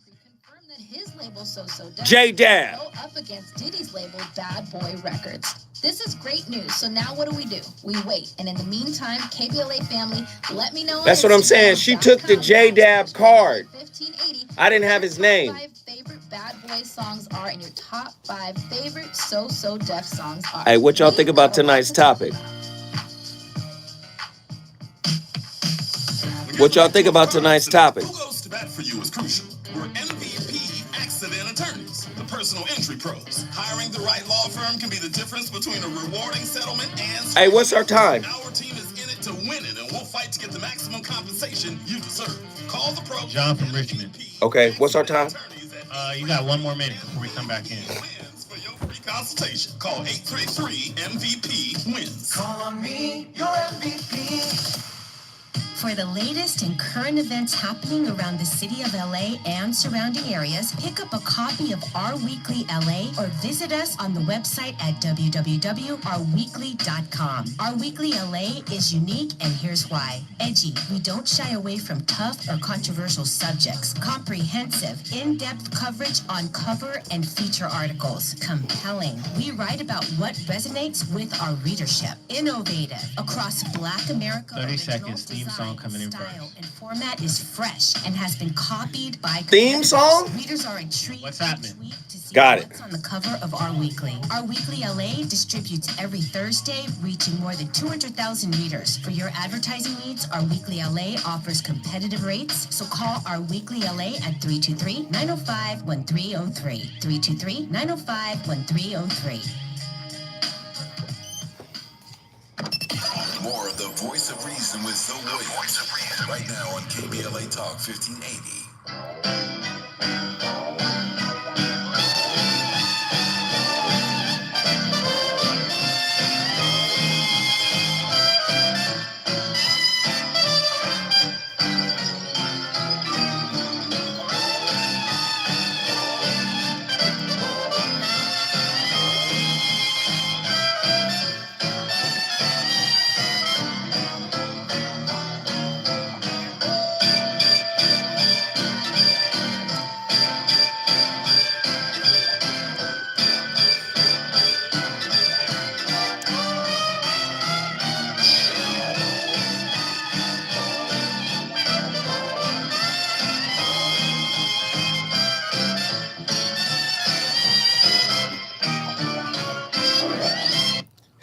label So So Def J-Dab. go up against Diddy's label Bad Boy Records. This is great news. So now what do? We wait. And in the meantime, KBLA family, let me know. That's what I'm saying. She took the J-Dab card. 1580. I didn't have his name. Top 5 favorite Bad Boy songs are, and your top 5 favorite So So Def songs are. Hey, what y'all think about tonight's topic? What y'all think about tonight's topic? Who goes to bat for you is crucial. We're MVP accident attorneys, the personal injury pros. Hiring the right law firm can be the difference between a rewarding settlement and... Hey, what's our time? Our team is in it to win it, and we'll fight to get the maximum compensation you deserve. Call the pro. John from Richmond. Okay, what's our time? You got 1 more minute before we come back in. For your free consultation, call 833-MVP-WINS. Call on me, your MVP. For the latest in current events happening around the city of LA and surrounding areas, pick up a copy of Our Weekly LA or visit us on the website at www.ourweekly.com. Our Weekly LA is unique, and here's why. Edgy, we don't shy away from tough or controversial subjects. Comprehensive, in-depth coverage on cover and feature articles. Compelling, we write about what resonates with our readership. Innovative, across Black America. 30 seconds, theme song coming in style first. and format is fresh and has been copied by Theme song? Readers are intrigued. What's happening? To see Got it. what's on the cover of Our Weekly. Our Weekly LA distributes every Thursday, reaching more than 200,000 readers. For your advertising needs, Our Weekly LA offers competitive rates, so call Our Weekly LA at 323-905-1303. 323-905-1303. More of The Voice of Reason with Zoe Williams. Right now on KBLA Talk 1580.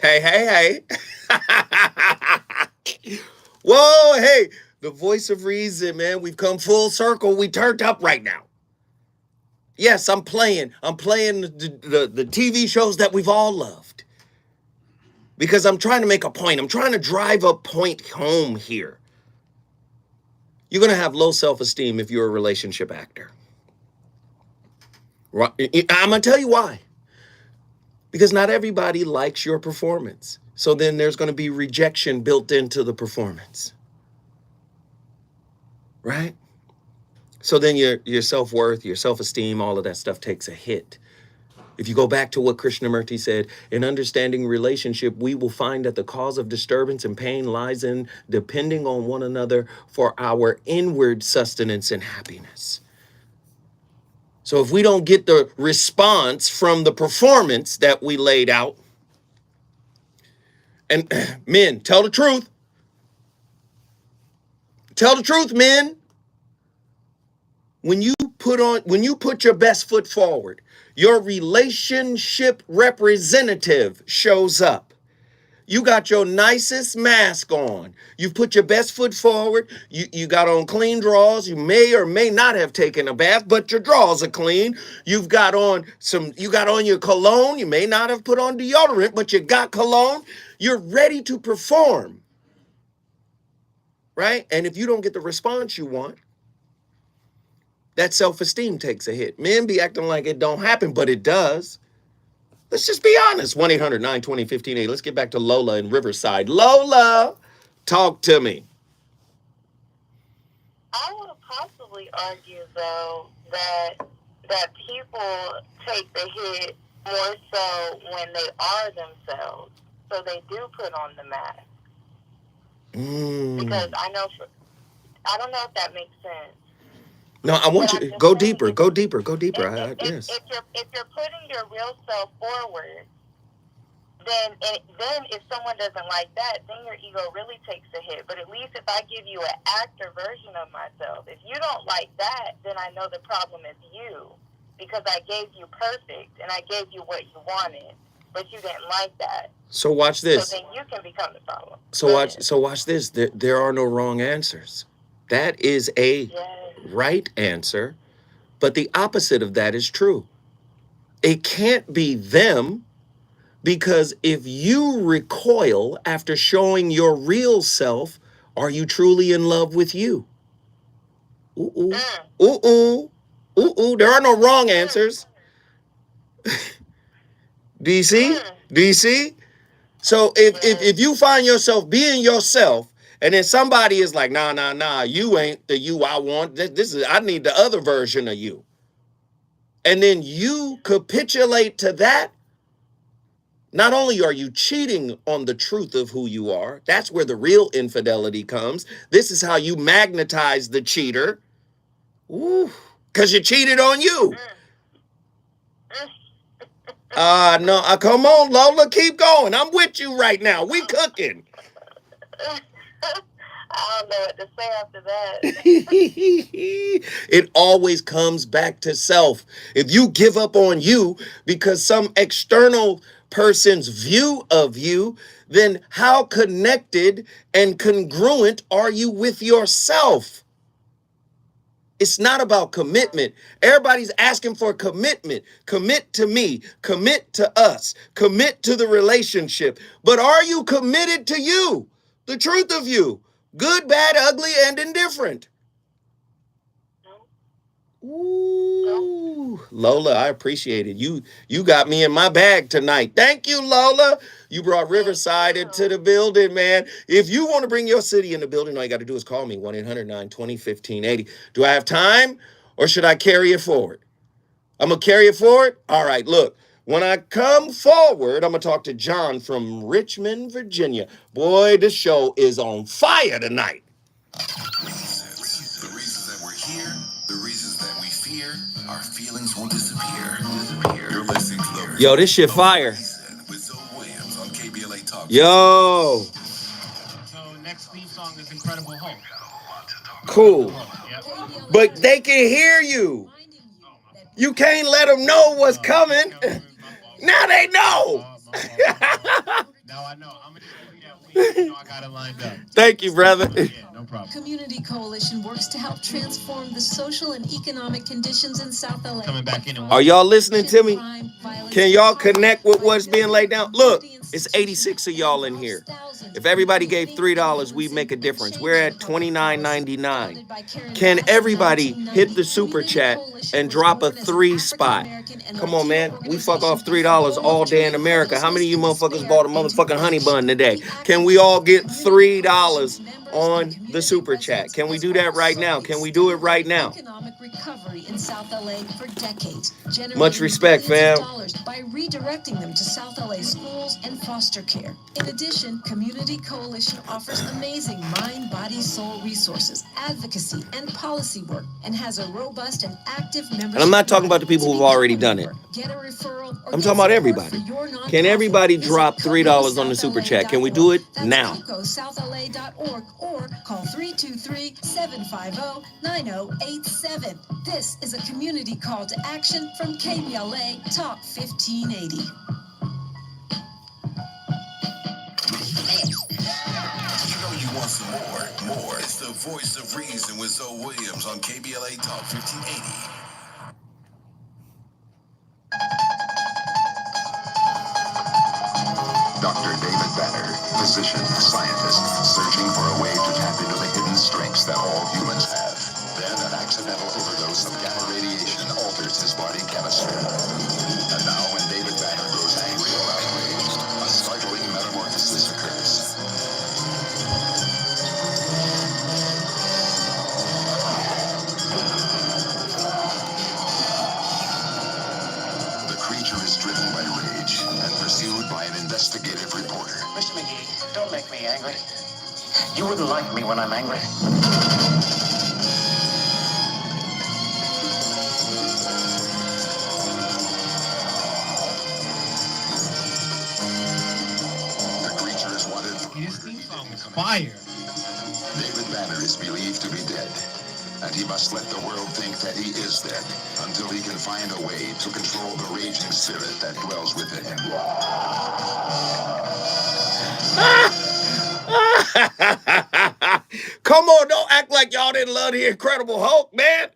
Hey. Whoa, hey. The voice of reason, man. We've come full circle. We turned up right now. Yes, I'm playing the TV shows that we've all loved. Because I'm trying to make a point. I'm trying to drive a point home here. You're going to have low self-esteem if you're a relationship actor. I'm going to tell you why. Because not everybody likes your performance. So then there's going to be rejection built into the performance. Right? So then your self-worth, your self-esteem, all of that stuff takes a hit. If you go back to what Krishnamurti said, in understanding relationship, we will find that the cause of disturbance and pain lies in depending on one another for our inward sustenance and happiness. So if we don't get the response from the performance that we laid out, and men, tell the truth. Tell the truth, men. When you put your best foot forward, your relationship representative shows up. You got your nicest mask on. You put your best foot forward. You got on clean drawers. You may or may not have taken a bath, but your drawers are clean. You got on your cologne. You may not have put on deodorant, but you got cologne. You're ready to perform. Right? And if you don't get the response you want, that self-esteem takes a hit. Men be acting like it don't happen, but it does. Let's just be honest. 1-800-920-1580. Let's get back to Lola in Riverside. Lola, talk to me. I would possibly argue, though, that people take the hit more so when they are themselves. So they do put on the mask. Because I don't know if that makes sense. No, I want you But I'm to just go saying, deeper, go deeper, go deeper. Yes. if you're putting your real self forward, then if someone doesn't like that, then your ego really takes a hit. But at least if I give you an actor version of myself, if you don't like that, then I know the problem is you, because I gave you perfect and I gave you what you wanted, but you didn't like that. So watch this. So then you can become the problem. So watch this. There are no wrong answers. That is a right answer, but the opposite of that is true. It can't be them, because if you recoil after showing your real self, are you truly in love with you? Ooh, ooh, ooh, ooh, ooh, ooh. There are no wrong answers. Do you see? Do you see? So if you find yourself being yourself, and then somebody is like, nah, you ain't the you I want. This is, I need the other version of you. And then you capitulate to that. Not only are you cheating on the truth of who you are, that's where the real infidelity comes. This is how you magnetize the cheater. Ooh, because you cheated on you. No, come on, Lola, keep going. I'm with you right now. We cooking. I don't know what to say after that. It always comes back to self. If you give up on you because some external person's view of you, then how connected and congruent are you with yourself? It's not about commitment. Everybody's asking for commitment. Commit to me. Commit to us. Commit to the relationship. But are you committed to you? The truth of you. Good, bad, ugly, and indifferent. Ooh, Lola, I appreciate it. You got me in my bag tonight. Thank you, Lola. You brought Riverside into the building, man. If you want to bring your city in the building, all you got to do is call me, 1-800-920-1580. Do I have time, or should I carry it forward? I'm going to carry it forward? All right, look. When I come forward, I'm going to talk to John from Richmond, Virginia. Boy, this show is on fire tonight. The reasons that we're here, the reasons that we fear, our feelings won't disappear. You're listening to the Yo, this shit fire. with Zoe Williams on KBLA Talk. Yo. So next theme song is Incredible Hulk. Cool. Yep. But they can hear you. You can't let them know what's coming. Now they know. Now I know. I'm going to just give you that week. You know I got it lined up. Thank you, brother. Yeah, no problem. Community Coalition works to help transform the social and economic conditions in South LA. Coming back in and Are y'all listening to me? Can y'all connect with what's being laid down? Look, it's 86 of y'all in here. If everybody gave $3, we'd make a difference. We're at $29.99. Can everybody hit the super chat and drop a 3 spot? Come on, man. We fuck off $3 all day in America. How many of you motherfuckers bought a motherfucking honey bun today? Can we all get $3 on the super chat? Can we do that right now? Can we do it right now? Economic recovery in South LA for decades. Much respect, fam. By redirecting them to South LA schools and foster care. In addition, Community Coalition offers amazing mind, body, soul resources, advocacy, and policy work, and has a robust and active membership. And I'm not talking about the people who've already done it. Get a referral. I'm talking about everybody. Can everybody drop $3 on the super chat? Can we do it now? SouthLA.org or call 323-750-9087. This is a community call to action from KBLA Talk 1580. You know you want some more. It's the voice of reason with Zoe Williams on KBLA Talk 1580. Dr. David Banner, physician, scientist, searching for a way to tap into the hidden strengths that all humans have. Then an accidental overdose of gamma radiation alters his body chemistry. And now when David Banner grows angry or outraged, a startling metamorphosis occurs. The creature is driven by rage and pursued by an investigative reporter. Mr. McGee, don't make me angry. You wouldn't like me when I'm angry. fire. David Banner is believed to be dead, and he must let the world think that he is dead until he can find a way to control the raging spirit that dwells within him. Come on, don't act like y'all didn't love the Incredible Hulk, man.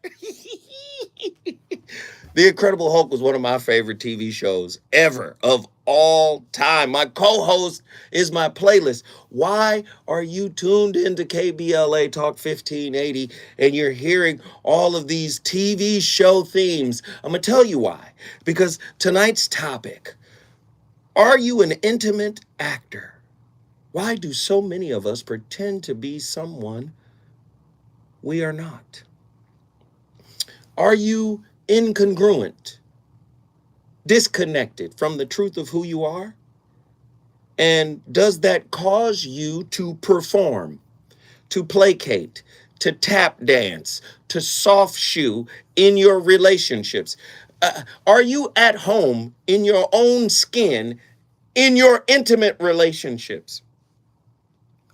The Incredible Hulk was one of my favorite TV shows ever of all time. My co-host is my playlist. Why are you tuned into KBLA Talk 1580 and you're hearing all of these TV show themes? I'm going to tell you why. Because tonight's topic, are you an intimate actor? Why do so many of us pretend to be someone we are not? Are you incongruent, disconnected from the truth of who you are? And does that cause you to perform, to placate, to tap dance, to soft shoe in your relationships? Are you at home in your own skin in your intimate relationships?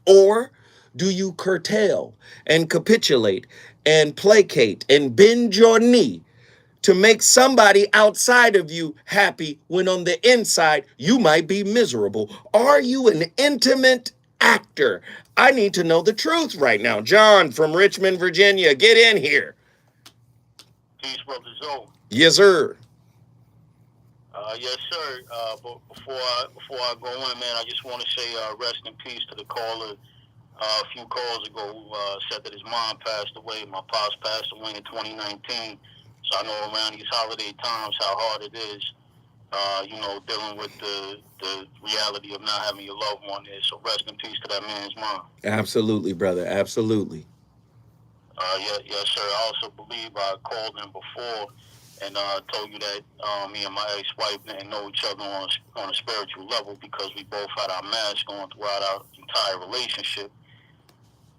Or do you curtail and capitulate and placate and bend your knee to make somebody outside of you happy when on the inside you might be miserable? Are you an intimate actor? I need to know the truth right now. John from Richmond, Virginia, get in here. Peace, Brother Zoe. Yes, sir. Yes, sir. But before I go in, man, I just want to say rest in peace to the caller. A few calls ago, who said that his mom passed away. My pops passed away in 2019. So I know around these holiday times how hard it is, dealing with the reality of not having your loved one there. So rest in peace to that man's mom. Absolutely, brother. Absolutely. Yes, sir. I also believe I called him before and told you that me and my ex-wife didn't know each other on a spiritual level because we both had our masks on throughout our entire relationship.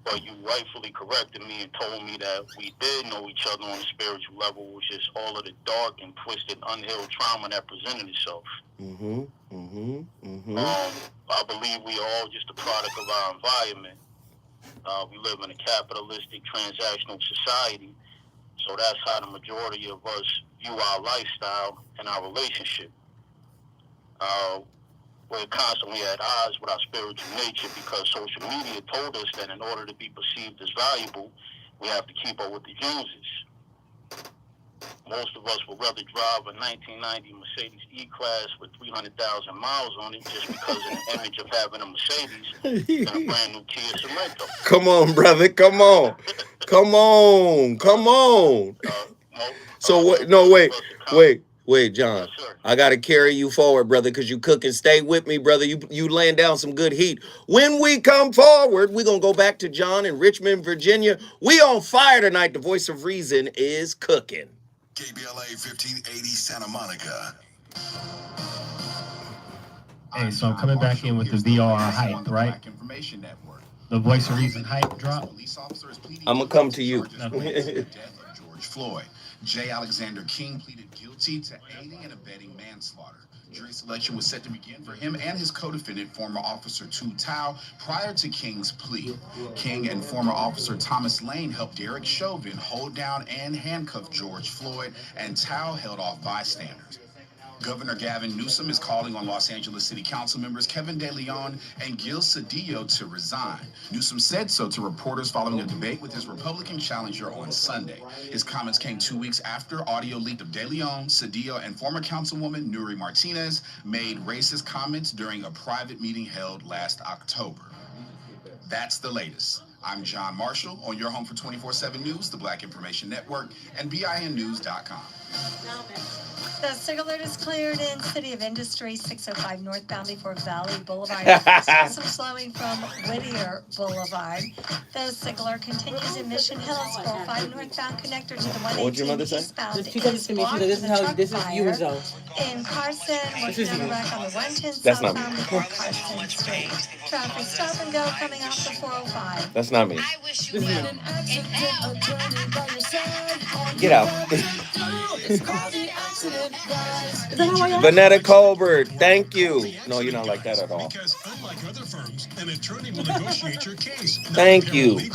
But you rightfully corrected me and told me that we did know each other on a spiritual level, which is all of the dark and twisted, unhealed trauma that presented itself. I believe we are all just a product of our environment. We live in a capitalistic, transactional society, so that's how the majority of us view our lifestyle and our relationship. We're constantly at odds with our spiritual nature because social media told us that in order to be perceived as valuable, we have to keep up with the Joneses. Most of us would rather drive a 1990 Mercedes E-Class with 300,000 miles on it just because of the image of having a Mercedes than a brand new Kia Sorento. Come on, brother. Come on. Come on. Come on. So what? No, wait, John. Yes, I got to carry you forward, brother, because you cooking. Stay with me, brother. You laying down some good heat. When we come forward, we're going to go back to John in Richmond, Virginia. We on fire tonight. The voice of reason is cooking. KBLA 1580 Santa Monica. Hey, so coming back in with the VOR hype, right? The voice of reason hype drop. I'm going to come to you. George Floyd. J. Alexander King pleaded guilty to aiding and abetting manslaughter. Jury selection was set to begin for him and his co-defendant, former Officer Tu Tao, prior to King's plea. King and former Officer Thomas Lane helped Derek Chauvin hold down and handcuff George Floyd, and Tao held off bystanders. Governor Gavin Newsom is calling on Los Angeles City Council members Kevin De Leon and Gil Cedillo to resign. Newsom said so to reporters following a debate with his Republican challenger on Sunday. His comments came 2 weeks after audio leaked of De Leon, Cedillo, and former Councilwoman Nuri Martinez made racist comments during a private meeting held last October. That's the latest. I'm John Marshall on your home for 24/7 News, the Black Information Network, and BINnews.com. The signal alert is cleared in City of Industry, 605 northbound before Valley Boulevard. Some slowing from Whittier Boulevard. The signal alert continues in Mission Hills, 405 northbound connector to the 118 eastbound. She said to me, she said, this is you, Zoe. In Carson, working on the wreck on the 110 That's not me. southbound before Carson Street. Traffic stop and go coming off the 405. That's not me. This is me. Get out. Vanetta Colbert, thank you. No, you're not like that at all. Because unlike other firms, an An attorney will negotiate your case. Thank you. When you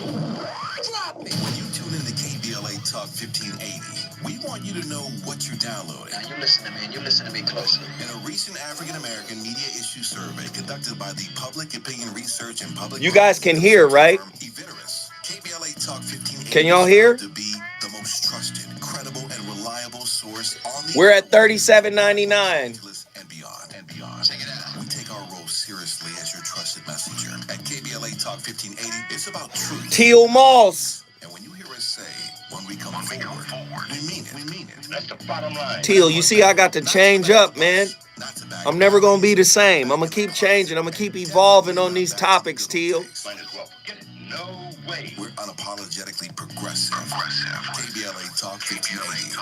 tune in to KBLA Talk 1580, we want you to know what you're downloading. Now you listen to me, and you listen to me closely. In a recent African American media issue survey conducted by the Public Opinion Research and Public You guys can hear, right? KBLA Talk 1580 Can y'all hear? to be the most trusted, credible, and reliable source on the We're at $37.99. and beyond. Check it out. We take our role seriously as your trusted messenger. At KBLA Talk 1580, it's about truth. Teal Moss. And when you hear us say, when we come forward, we mean it. That's the bottom line. Teal, you see I got to change up, man. I'm never going to be the same. I'm going to keep changing. I'm going to keep evolving on these topics, Teal. Might as well forget it. No way. We're unapologetically progressive. KBLA Talk 1580.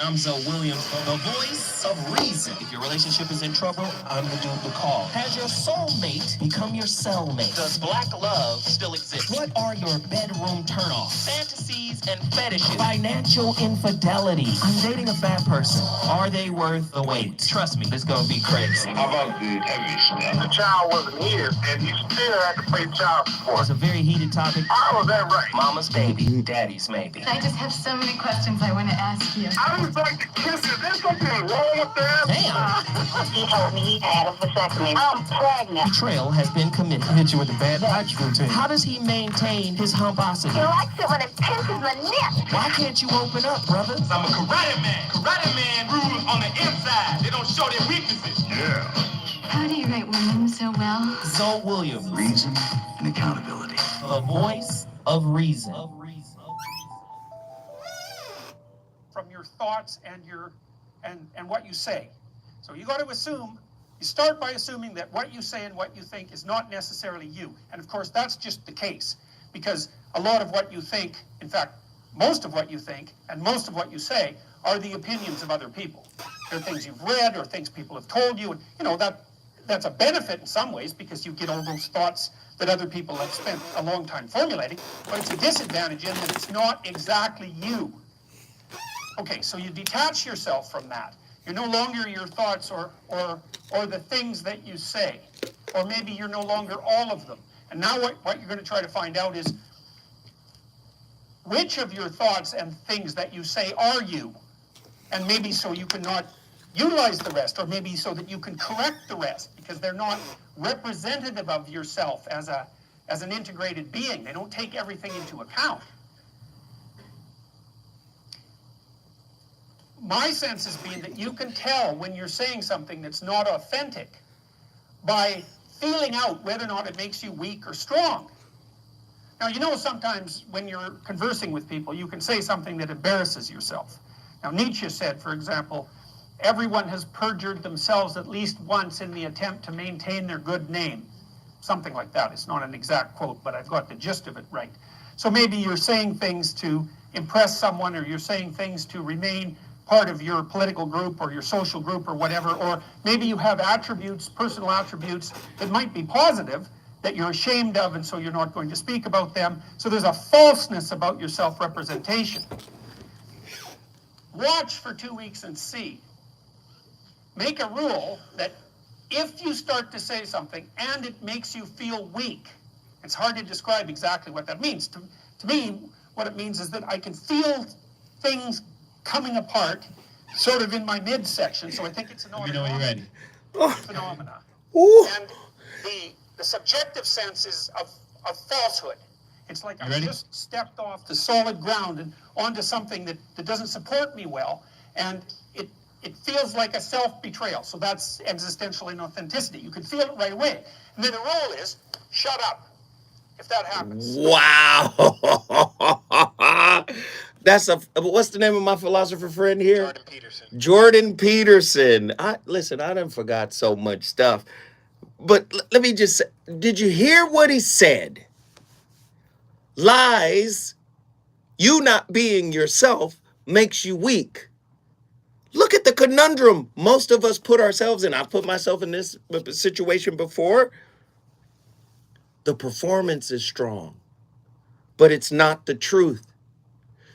I'm Zoe Williams, the voice of reason. If your relationship is in trouble, I'm the dude to call. Has your soulmate become your cellmate? Does black love still exist? What are your bedroom turnoffs? Fantasies and fetishes. Financial infidelity. I'm dating a bad person. Are they worth the wait? Trust me, this gonna be crazy. How about the heavy stuff? The child wasn't his, and he still had to pay child support. It's a very heated topic. How was that right? Mama's baby, daddy's maybe. I just have so many questions I want to ask you. I was like to kiss you. There's something wrong with that. Damn. He told me he had a vasectomy. I'm pregnant. Betrayal has been committed. Hit you with a bad touch routine. How does he maintain his humposity? He likes it when it pinches my neck. Why can't you open up, brother? I'm a karate man. Karate man rules on the inside. They don't show their weaknesses. Yeah. How do you write women so well? Zoe Williams, Reason and accountability. the voice of reason. From your thoughts and what you say. So you got to assume, you start by assuming that what you say and what you think is not necessarily you. And of course, that's just the case, because a lot of what you think, in fact, most of what you think and most of what you say are the opinions of other people. They're things you've read or things people have told you, and you know that's a benefit in some ways because you get all those thoughts that other people have spent a long time formulating, but it's a disadvantage in that it's not exactly you. Okay, so you detach yourself from that. You're no longer your thoughts or the things that you say, or maybe you're no longer all of them. And now what you're going to try to find out is which of your thoughts and things that you say are you, and maybe so you cannot utilize the rest, or maybe so that you can correct the rest, because they're not representative of yourself as an integrated being. They don't take everything into account. My sense has been that you can tell when you're saying something that's not authentic by feeling out whether or not it makes you weak or strong. Now, you know, sometimes when you're conversing with people, you can say something that embarrasses yourself. Now, Nietzsche said, for example, everyone has perjured themselves at least once in the attempt to maintain their good name. Something like that. It's not an exact quote, but I've got the gist of it right. So maybe you're saying things to impress someone, or you're saying things to remain part of your political group or your social group or whatever, or maybe you have attributes, personal attributes that might be positive that you're ashamed of, and so you're not going to speak about them. So there's a falseness about your self-representation. Watch for 2 weeks and see. Make a rule that if you start to say something and it makes you feel weak, it's hard to describe exactly what that means. To me, what it means is that I can feel things coming apart, sort of in my midsection. So I think it's an autonomic phenomena. And the subjective sense is of falsehood. It's like I just stepped off the solid ground and onto something that doesn't support me well, and it feels like a self-betrayal. So that's existential inauthenticity. You can feel it right away. And then the rule is, shut up, if that happens. Wow. What's the name of my philosopher friend here? Jordan Peterson. Jordan Peterson. Listen, I done forgot so much stuff. But let me just say, did you hear what he said? Lies, you not being yourself, makes you weak. Look at the conundrum most of us put ourselves in. I've put myself in this situation before. The performance is strong, but it's not the truth.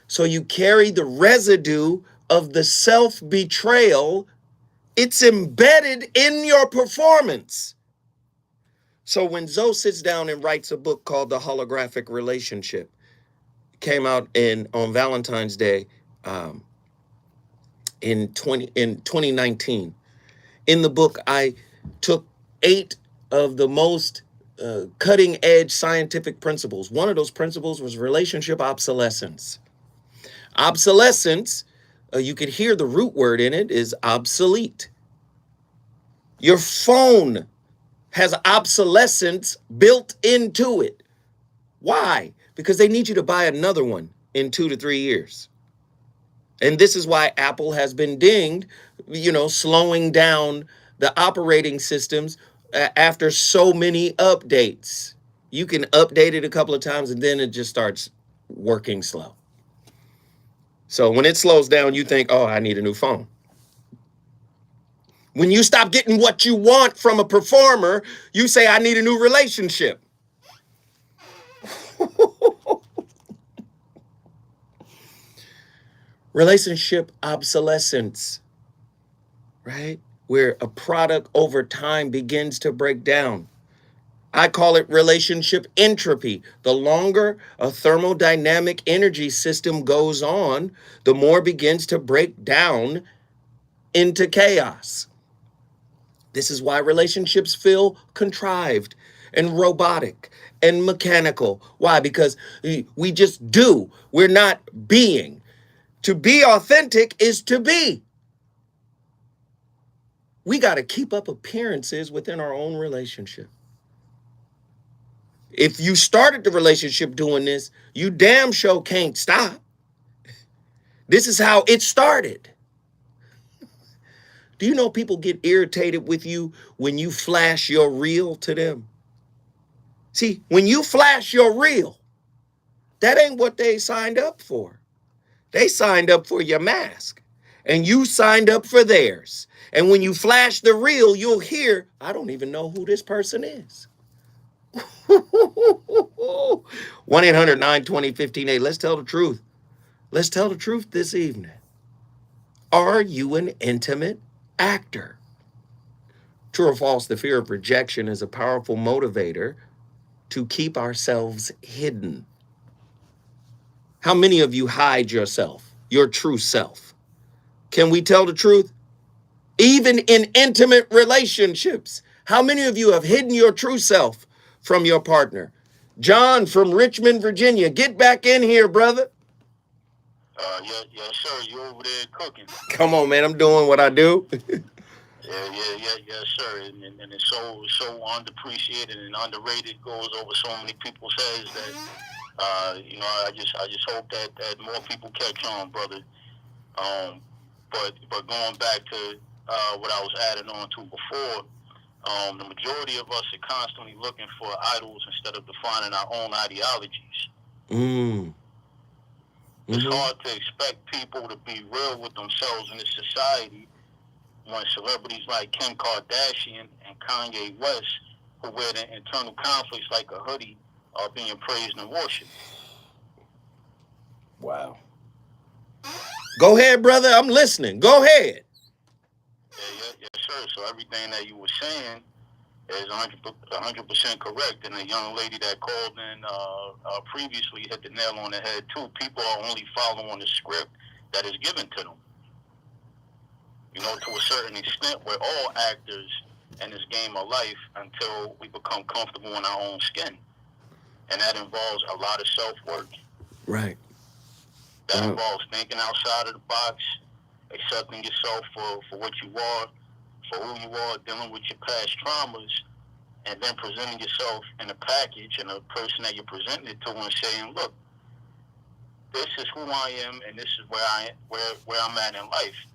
So you carry the residue of the self-betrayal It's embedded in your performance. So when Zoe sits down and writes a book called The Holographic Relationship, it came out on Valentine's Day in 2019. In the book, I took 8 of the most cutting edge scientific principles. One of those principles was relationship obsolescence. Obsolescence, you could hear the root word in it, is obsolete. Your phone has obsolescence built into it. Why? Because they need you to buy another one in 2 to 3 years. And this is why Apple has been dinged, slowing down the operating systems after so many updates. You can update it a couple of times and then it just starts working slow. So when it slows down, you think, oh, I need a new phone. When you stop getting what you want from a performer, you say, I need a new relationship. Relationship obsolescence, right? Where a product over time begins to break down. I call it relationship entropy. The longer a thermodynamic energy system goes on, the more begins to break down into chaos. This is why relationships feel contrived and robotic and mechanical. Why? Because we just do. We're not being. To be authentic is to be. We got to keep up appearances within our own relationship. If you started the relationship doing this, you damn sure can't stop. This is how it started. Do you know people get irritated with you when you flash your reel to them? See, when you flash your reel, that ain't what they signed up for. They signed up for your mask, and you signed up for theirs. And when you flash the reel, you'll hear, I don't even know who this person is. 1-800-920-1580. Let's tell the truth. Let's tell the truth this evening. Are you an intimate actor? True or false, the fear of rejection is a powerful motivator to keep ourselves hidden. How many of you hide yourself, your true self? Can we tell the truth? Even in intimate relationships, how many of you have hidden your true self from your partner? John from Richmond, Virginia, get back in here, brother. Yes, sir. You over there cooking? Come on, man. I'm doing what I do. Yes, sir. And it's so underappreciated and underrated. Goes over so many people's heads that I just hope that more people catch on, brother. But going back to what I was adding on to before, the majority of us are constantly looking for idols instead of defining our own ideologies. It's hard to expect people to be real with themselves in this society when celebrities like Kim Kardashian and Kanye West, who wear their internal conflicts like a hoodie, are being praised and worshipped. Wow. Go ahead, brother. I'm listening. Go ahead. Yes, sir. So everything that you were saying is 100% correct. And the young lady that called in previously hit the nail on the head, too. People are only following the script that is given to them. To a certain extent, we're all actors in this game of life until we become comfortable in our own skin. And that involves a lot of self-work. Right. That involves thinking outside of the box, accepting yourself for what you are, for who you are, dealing with your past traumas, and then presenting yourself in a package and a person that you're presenting it to and saying, look, this is who I am and this is where I'm at in life.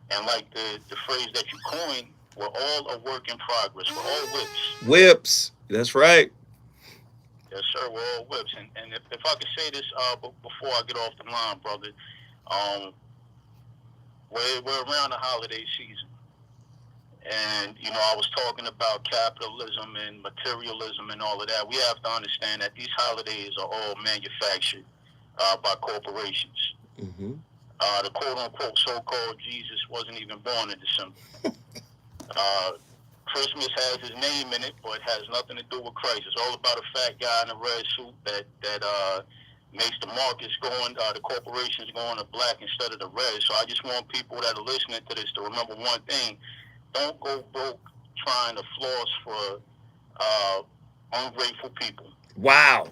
And like the phrase that you coined, we're all a work in progress. We're all whips. Whips. That's right. Yes, sir. We're all whips. And if I could say this before I get off the line, brother, we're around the holiday season. And, I was talking about capitalism and materialism and all of that. We have to understand that these holidays are all manufactured by corporations. Mm-hmm. The quote-unquote so-called Jesus wasn't even born in December. Christmas has his name in it, but has nothing to do with Christ. It's all about a fat guy in a red suit that makes the markets going, the corporations going to black instead of the red. So I just want people that are listening to this to remember one thing: don't go broke trying to floss for ungrateful people. Wow.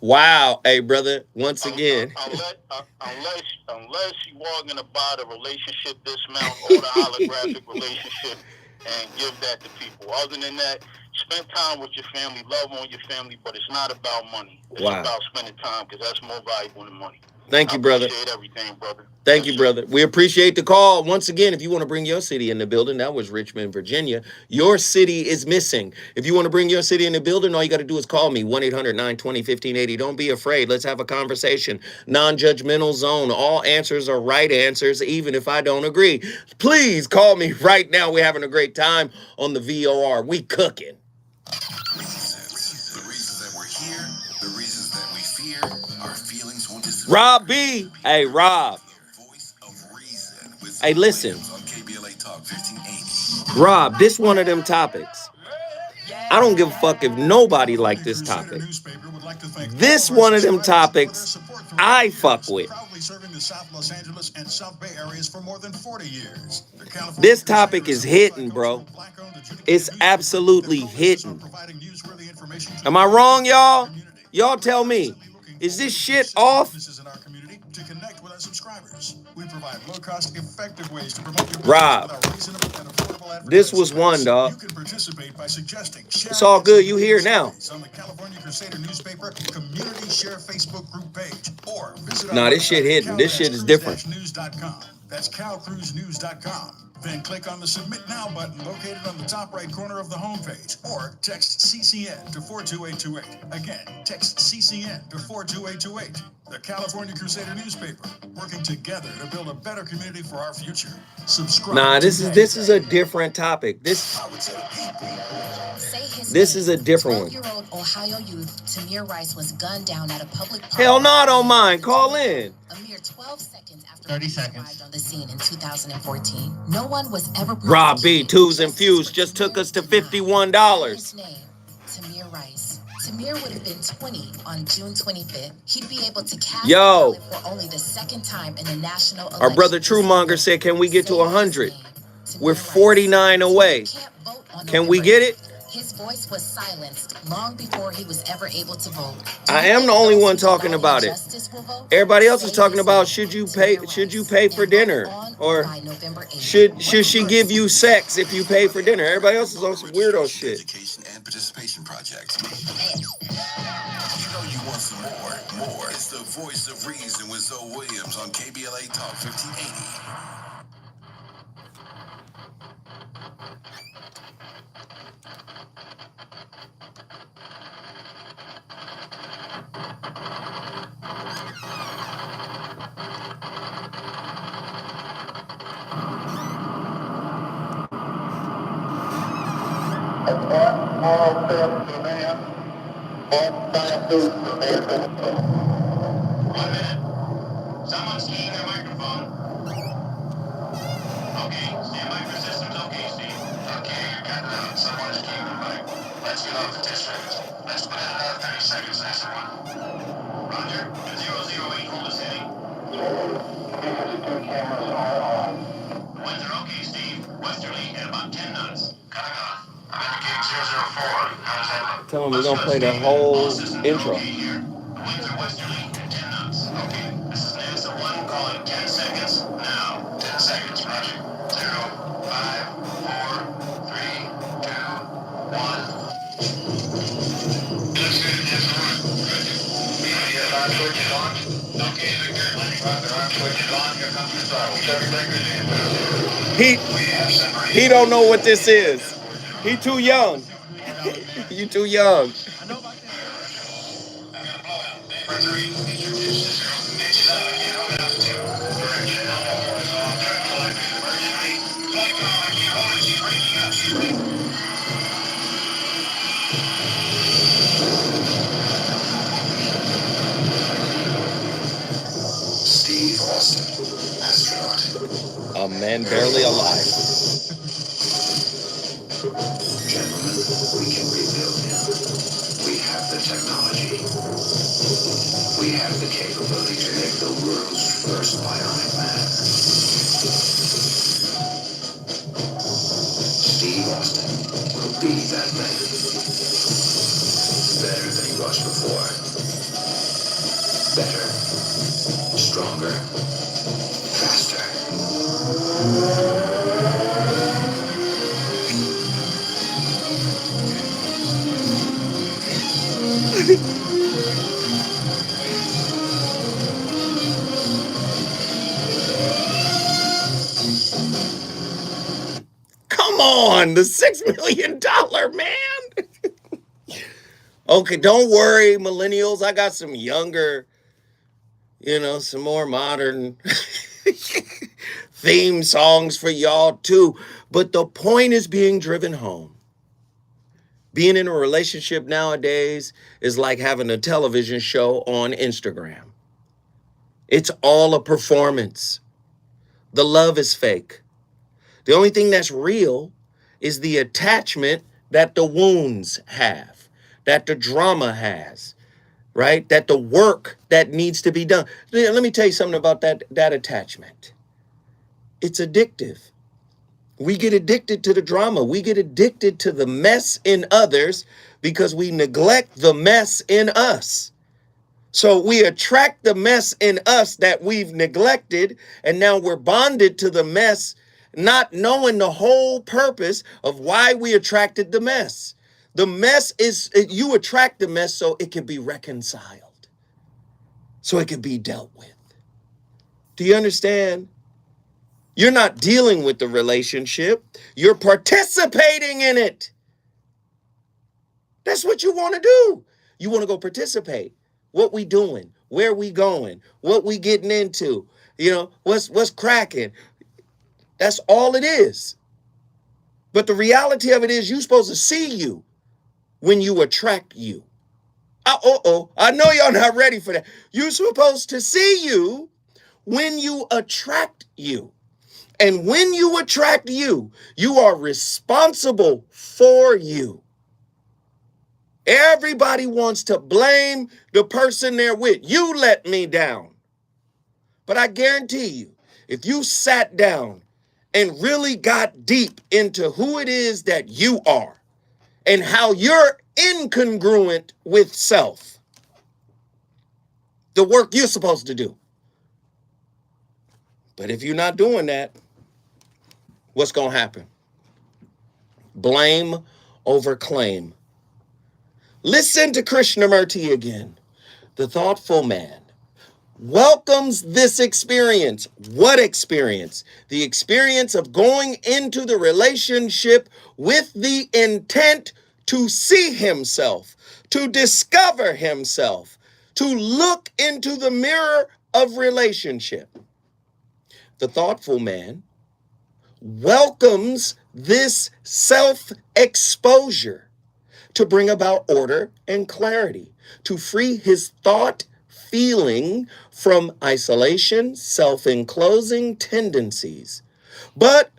Wow. Hey, brother, once again. Unless you are going to buy the relationship dismount or the holographic relationship and give that to people. Other than that, spend time with your family, love on your family, but it's not about money. It's about spending time because that's more valuable than money. Thank you, brother. I appreciate everything, brother. Thank you, brother. We appreciate the call. Once again, if you want to bring your city in the building, that was Richmond, Virginia. Your city is missing. If you want to bring your city in the building, all you got to do is call me, 1-800-920-1580. Don't be afraid. Let's have a conversation. Non-judgmental zone. All answers are right answers, even if I don't agree. Please call me right now. We're having a great time on the VOR. We cooking. The reasons that we're here, the reasons that we fear, our feelings won't disappear. Rob B. Hey, Rob. Hey, listen. Rob, this one of them topics. I don't give a fuck if nobody like this topic. This one of them topics I fuck with. This topic is hitting, bro. It's absolutely hitting. Am I wrong, y'all? Y'all tell me. Is this shit off? To connect with our subscribers, we provide low-cost, effective ways to promote your Rob, with our reasonable and affordable this was one, dog. You can participate by suggesting, sharing, it's all good. You here now? On the California Crusader newspaper community share Facebook group page, or visit nah, this shit hitting. This shit is different. That's calcruisenews.com. Then click on the Submit Now button located on the top right corner of the homepage, or text CCN to 42828. Again, text CCN to 42828. The California Crusader newspaper, working together to build a better community for our future. Subscribe. Nah, this is a different topic. This is a different one. 12-year-old Ohio youth Tamir Rice was gunned down at a public park. Hell no, I don't mind. Call in. A mere 12 seconds after 30 he seconds. arrived on the scene in 2014. No one was ever Rob B. Twos and Fuse just took us to $51. His name, Tamir Rice. Tamir would have been 20 on June 25th. He'd be able to cast Yo. for only the second time in the national election. Our brother Truemonger said, can we get to 100? We're 49 away. Can we get it? His voice was silenced long before he was ever able to vote. I am the only one talking about it. Everybody else is talking about should you pay for dinner, or should she give you sex if you pay for dinner. Everybody else is on some weirdo shit. Education and participation projects. You know you want some more. It's the Voice of Reason with Zoe Williams on KBLA Talk 1580. Someone's keying their microphone. Okay, standby for systems. Okay, Steve. Okay, you got that. Someone's keying their mic. Let's get off the district. Let's put in another 30 seconds, next one. Roger. At 008, hold the city. Cameras are on. Winds are okay, Steve. Westerly at about 10 knots. Coming off. I'm indicating 004. How does that look? Tell them we're gonna play the whole intro. Winds are westerly at 10 knots. Okay. This is NASA 1 calling 10 seconds now. 10 seconds, Roger. 0, 5, 4, 3, 2, 1. That's good. Yes, sir. Good. Yes, arm switch is on. Okay, Victor. Roger, arm switch is on. Here comes the start. We got everything. He don't know what this is. He too young. You too young. Steve Austin. man, barely alive. Gentlemen, we can rebuild him. We have the technology. We have the capability to make the world's first bionic man. Steve Austin will be that man. Better than he was before. Better, stronger, faster. Come on, the $6 million man. Okay, don't worry, millennials. I got some younger, some more modern theme songs for y'all too. But the point is being driven home. Being in a relationship nowadays is like having a television show on Instagram. It's all a performance. The love is fake. The only thing that's real is the attachment that the wounds have, that the drama has, right? That the work that needs to be done. Let me tell you something about that attachment. It's addictive. We get addicted to the drama. We get addicted to the mess in others because we neglect the mess in us. So we attract the mess in us that we've neglected, and now we're bonded to the mess, not knowing the whole purpose of why we attracted the mess. The mess is, you attract the mess so it can be reconciled, so it can be dealt with. Do you understand? You're not dealing with the relationship. You're participating in it. That's what you want to do. You want to go participate. What we doing? Where we going? What we getting into? What's cracking? That's all it is. But the reality of it is you're supposed to see you when you attract you. I know y'all not ready for that. You're supposed to see you when you attract you. And when you attract you, you are responsible for you. Everybody wants to blame the person they're with. You let me down. But I guarantee you, if you sat down and really got deep into who it is that you are and how you're incongruent with self, the work you're supposed to do. But if you're not doing that, what's going to happen? Blame over claim. Listen to Krishnamurti again. The thoughtful man welcomes this experience. What experience? The experience of going into the relationship with the intent to see himself, to discover himself, to look into the mirror of relationship. The thoughtful man welcomes this self-exposure to bring about order and clarity, to free his thought feeling from isolation, self-enclosing tendencies. But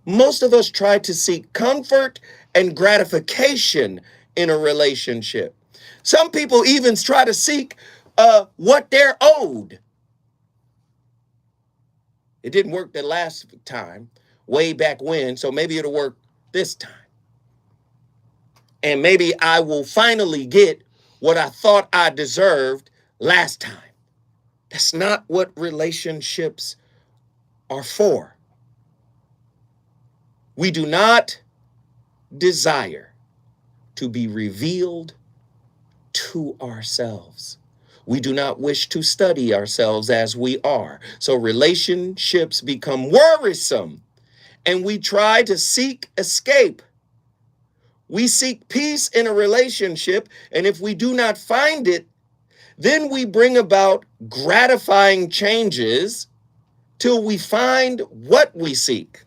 most of us try to seek comfort and gratification in a relationship. Some people even try to seek what they're owed. It didn't work the last time, way back when, so maybe it'll work this time. And maybe I will finally get what I thought I deserved last time. That's not what relationships are for. We do not desire to be revealed to ourselves. We do not wish to study ourselves as we are. So relationships become worrisome, and we try to seek escape. We seek peace in a relationship, and if we do not find it, then we bring about gratifying changes till we find what we seek.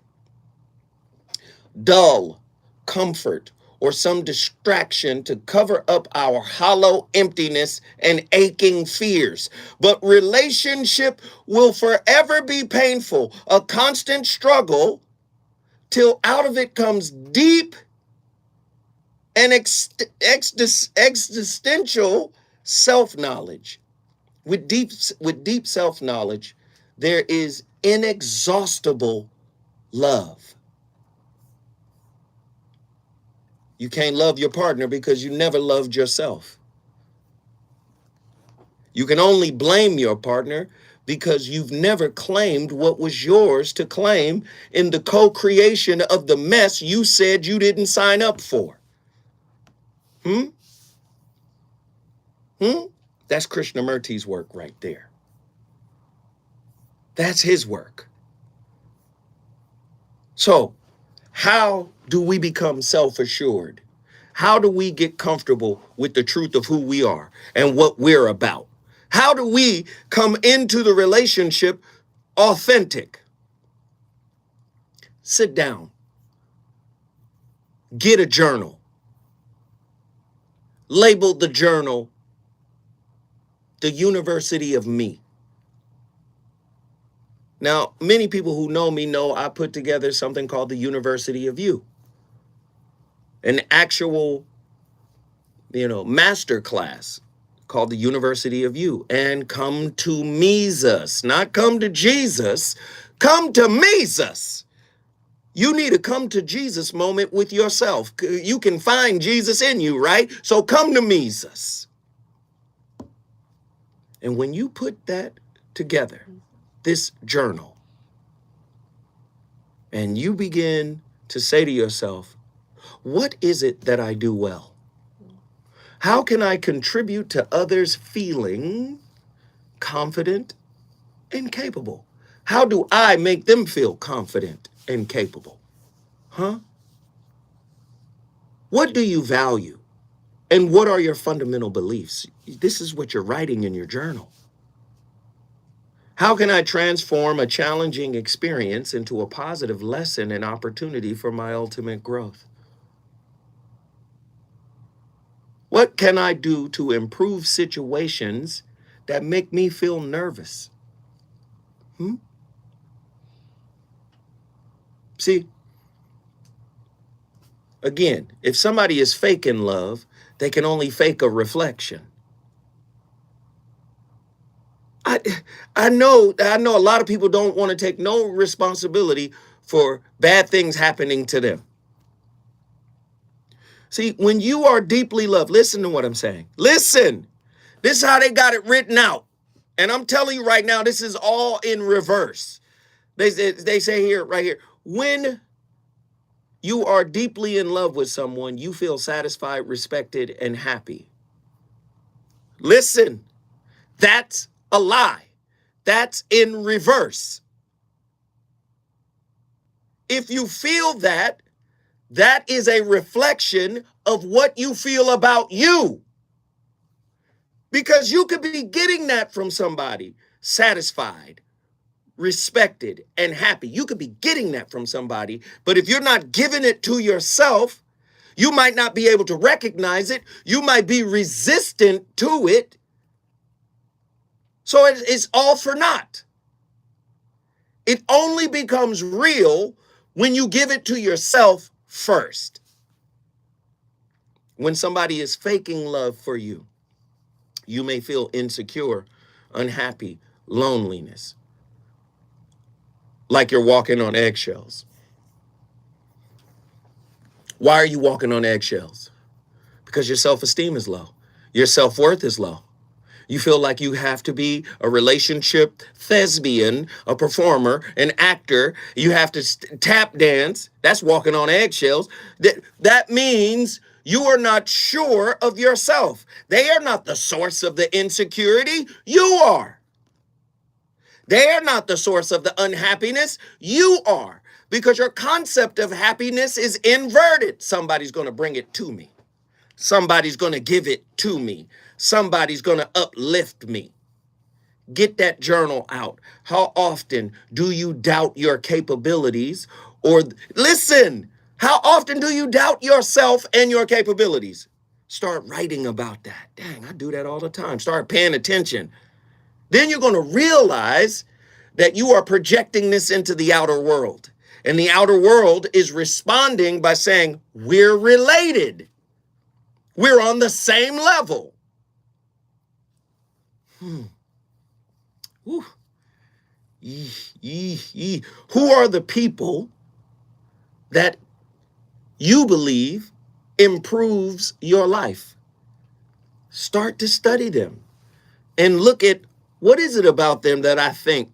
Dull, comfort, or some distraction to cover up our hollow emptiness and aching fears. But relationship will forever be painful, a constant struggle, till out of it comes deep and existential self-knowledge. With deep self-knowledge, there is inexhaustible love. You can't love your partner because you never loved yourself. You can only blame your partner because you've never claimed what was yours to claim in the co-creation of the mess you said you didn't sign up for. That's Krishnamurti's work right there. That's his work. So, how do we become self-assured? How do we get comfortable with the truth of who we are and what we're about? How do we come into the relationship authentic? Sit down. Get a journal. Label the journal the University of Me. Now, many people who know me know I put together something called the University of You. An actual, master class called the University of You. And come to Mises, not come to Jesus, come to Mises. You need a come to Jesus moment with yourself. You can find Jesus in you, right? So come to Mises. And when you put that together, this journal, and you begin to say to yourself, what is it that I do well? How can I contribute to others feeling confident and capable? How do I make them feel confident and capable? What do you value? And what are your fundamental beliefs? This is what you're writing in your journal. How can I transform a challenging experience into a positive lesson and opportunity for my ultimate growth? What can I do to improve situations that make me feel nervous? See, again, if somebody is fake in love, they can only fake a reflection. I know a lot of people don't want to take no responsibility for bad things happening to them. See, when you are deeply loved, listen to what I'm saying. Listen, this is how they got it written out. And I'm telling you right now, this is all in reverse. They say here, right here, when you are deeply in love with someone, you feel satisfied, respected, and happy. Listen, that's a lie. That's in reverse. If you feel that, that is a reflection of what you feel about you. Because you could be getting that from somebody, satisfied, respected, and happy. You could be getting that from somebody, but if you're not giving it to yourself, you might not be able to recognize it. You might be resistant to it. So it's all for naught. It only becomes real when you give it to yourself first. When somebody is faking love for you, you may feel insecure, unhappy, loneliness, like you're walking on eggshells. Why are you walking on eggshells? Because your self-esteem is low. Your self-worth is low. You feel like you have to be a relationship thespian, a performer, an actor. You have to tap dance. That's walking on eggshells. That means you are not sure of yourself. They are not the source of the insecurity. You are. They are not the source of the unhappiness. You are. Because your concept of happiness is inverted. Somebody's going to bring it to me. Somebody's going to give it to me. Somebody's going to uplift me. Get that journal out. How often do you doubt your capabilities? Or listen, How often do you doubt yourself and your capabilities? Start writing about that. Dang, I do that all the time. Start paying attention. Then you're going to realize that you are projecting this into the outer world. And the outer world is responding by saying, we're related. We're on the same level. Whew. Who are the people that you believe improves your life? Start to study them and look at what is it about them that I think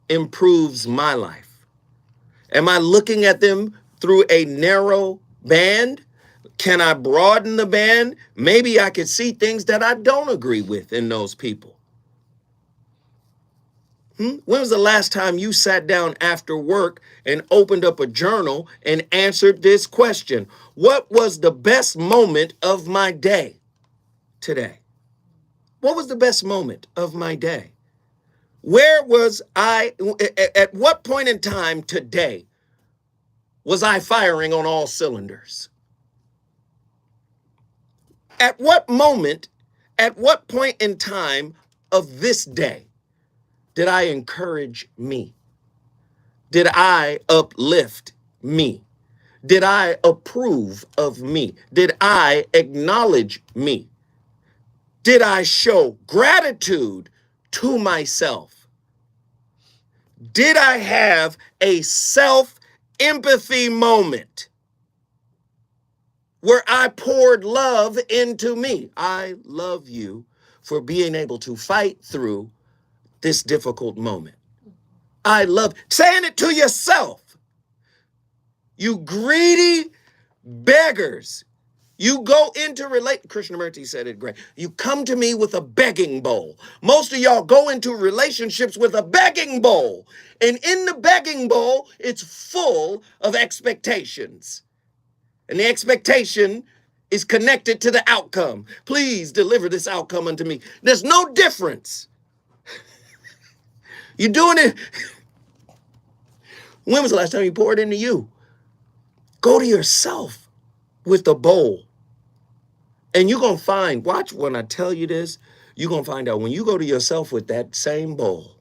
improves my life. Am I looking at them through a narrow band? Can I broaden the band? Maybe I could see things that I don't agree with in those people. When was the last time you sat down after work and opened up a journal and answered this question? What was the best moment of my day today? What was the best moment of my day? Where was I, at what point in time today was I firing on all cylinders? At what moment, at what point in time of this day did I encourage me? Did I uplift me? Did I approve of me? Did I acknowledge me? Did I show gratitude to myself? Did I have a self-empathy moment where I poured love into me? I love you for being able to fight through this difficult moment. I love saying it to yourself. You greedy beggars. You go into Krishnamurti said it great. You come to me with a begging bowl. Most of y'all go into relationships with a begging bowl. And in the begging bowl, it's full of expectations. And the expectation is connected to the outcome. Please deliver this outcome unto me. There's no difference. You're doing it. When was the last time you poured into you? Go to yourself with the bowl. And you're going to find, watch when I tell you this, you're going to find out when you go to yourself with that same bowl,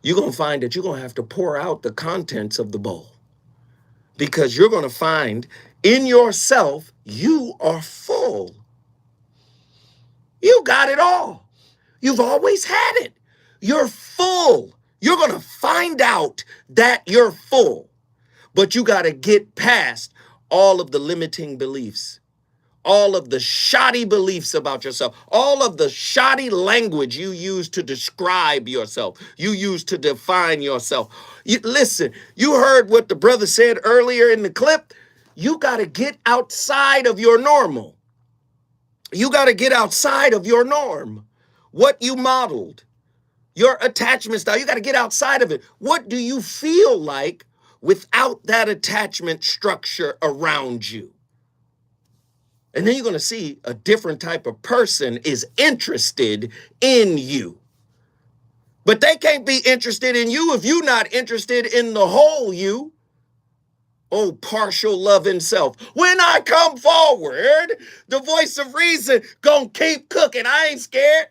you're going to find that you're going to have to pour out the contents of the bowl. Because you're going to find in yourself, you are full. You got it all. You've always had it. You're full. You're going to find out that you're full. But you got to get past all of the limiting beliefs. All of the shoddy beliefs about yourself, all of the shoddy language you use to describe yourself, you use to define yourself. Listen, you heard what the brother said earlier in the clip. You got to get outside of your normal. You got to get outside of your norm. What you modeled, your attachment style, you got to get outside of it. What do you feel like without that attachment structure around you? And then you're going to see a different type of person is interested in you. But they can't be interested in you if you're not interested in the whole you. Oh, partial love in self. When I come forward, the voice of reason gonna keep cooking. I ain't scared.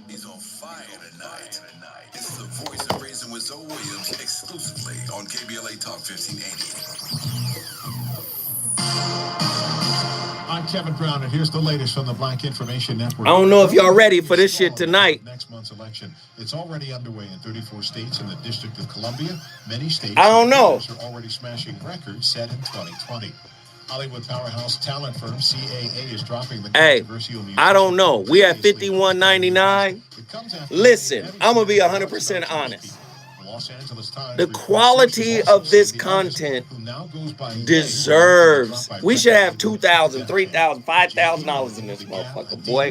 He's on fire tonight. It's the voice of reason with Zoe Williams exclusively on KBLA Talk 1580. I'm Kevin Brown, and here's the latest from the Black Information Network. I don't know if y'all ready for this shit tonight. Next month's election. It's already underway in 34 states and the District of Columbia. Many states I don't know. are already smashing records set in 2020. Hollywood powerhouse talent firm CAA is dropping the controversial music. I don't know. We at 51.99. Listen, I'm gonna be 100% honest. The quality of this content deserves. We should have $2,000, $3,000, $5,000 in this motherfucker, boy.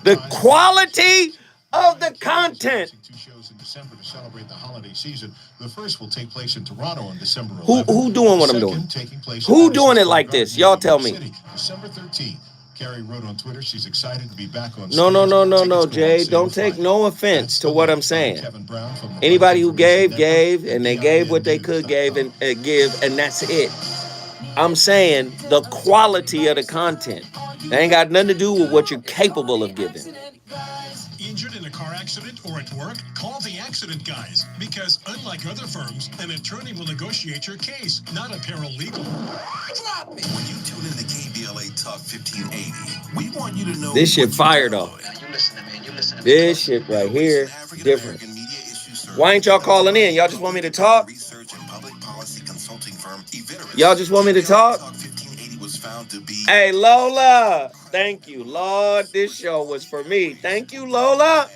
The quality of the content. December to celebrate the holiday season. The first will take place in Toronto on December 11th. Who doing what I'm doing? Who doing it like this? Y'all tell me. December 13th. Carrie wrote on Twitter she's excited to be back on No, stage. Jay. Don't take no offense to what I'm saying. Anybody who gave, and they gave what they could give, and that's it. I'm saying the quality of the content. That ain't got nothing to do with what you're capable of giving. Injured in a car accident or at work? Call the accident guys, because unlike other firms, an attorney will negotiate your case, not a paralegal. Drop me. When you tune in to KBLA Talk 1580, we want you to know This shit fire though. This shit right here, different. Why ain't y'all calling in? Y'all just want me to talk? Y'all just want me to talk? Hey, Lola. Thank you, Lord. This show was for me. Thank you, Lola.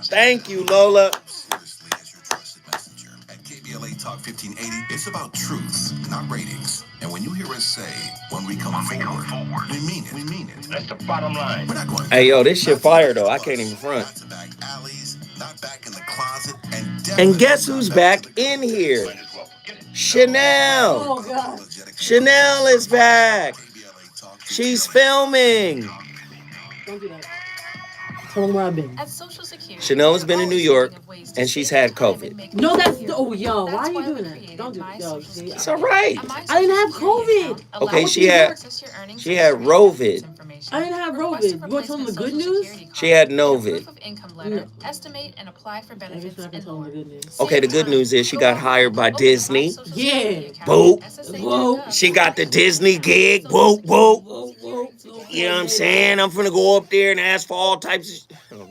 Thank you, Lola. KBLA Talk 1580, it's about truth, not ratings. And when you hear us say, when we come forward, we mean it. We mean it. That's the bottom line. We're not going Hey, yo, this shit fire, though. I can't even front. not back in the closet, And guess who's back in here? Chanel. Oh, God. Chanel is back. She's filming. Don't do that. Tell them where I've been. At Social Security, Chanel has been in New York, and she's had COVID. No, that's... Oh, yo, why are you doing that? Don't do that. Yo, see, It's all right. I didn't have COVID. Okay, she had Rovid. I didn't have Rovid. You want to tell them the good news? She had Novid. Estimate and apply for benefits and more. Okay, the good news is she got hired by Disney. Yeah. Boop. Whoa. She got the Disney gig. Boop, boop. You know what I'm saying? I'm finna go up there and ask for all types of...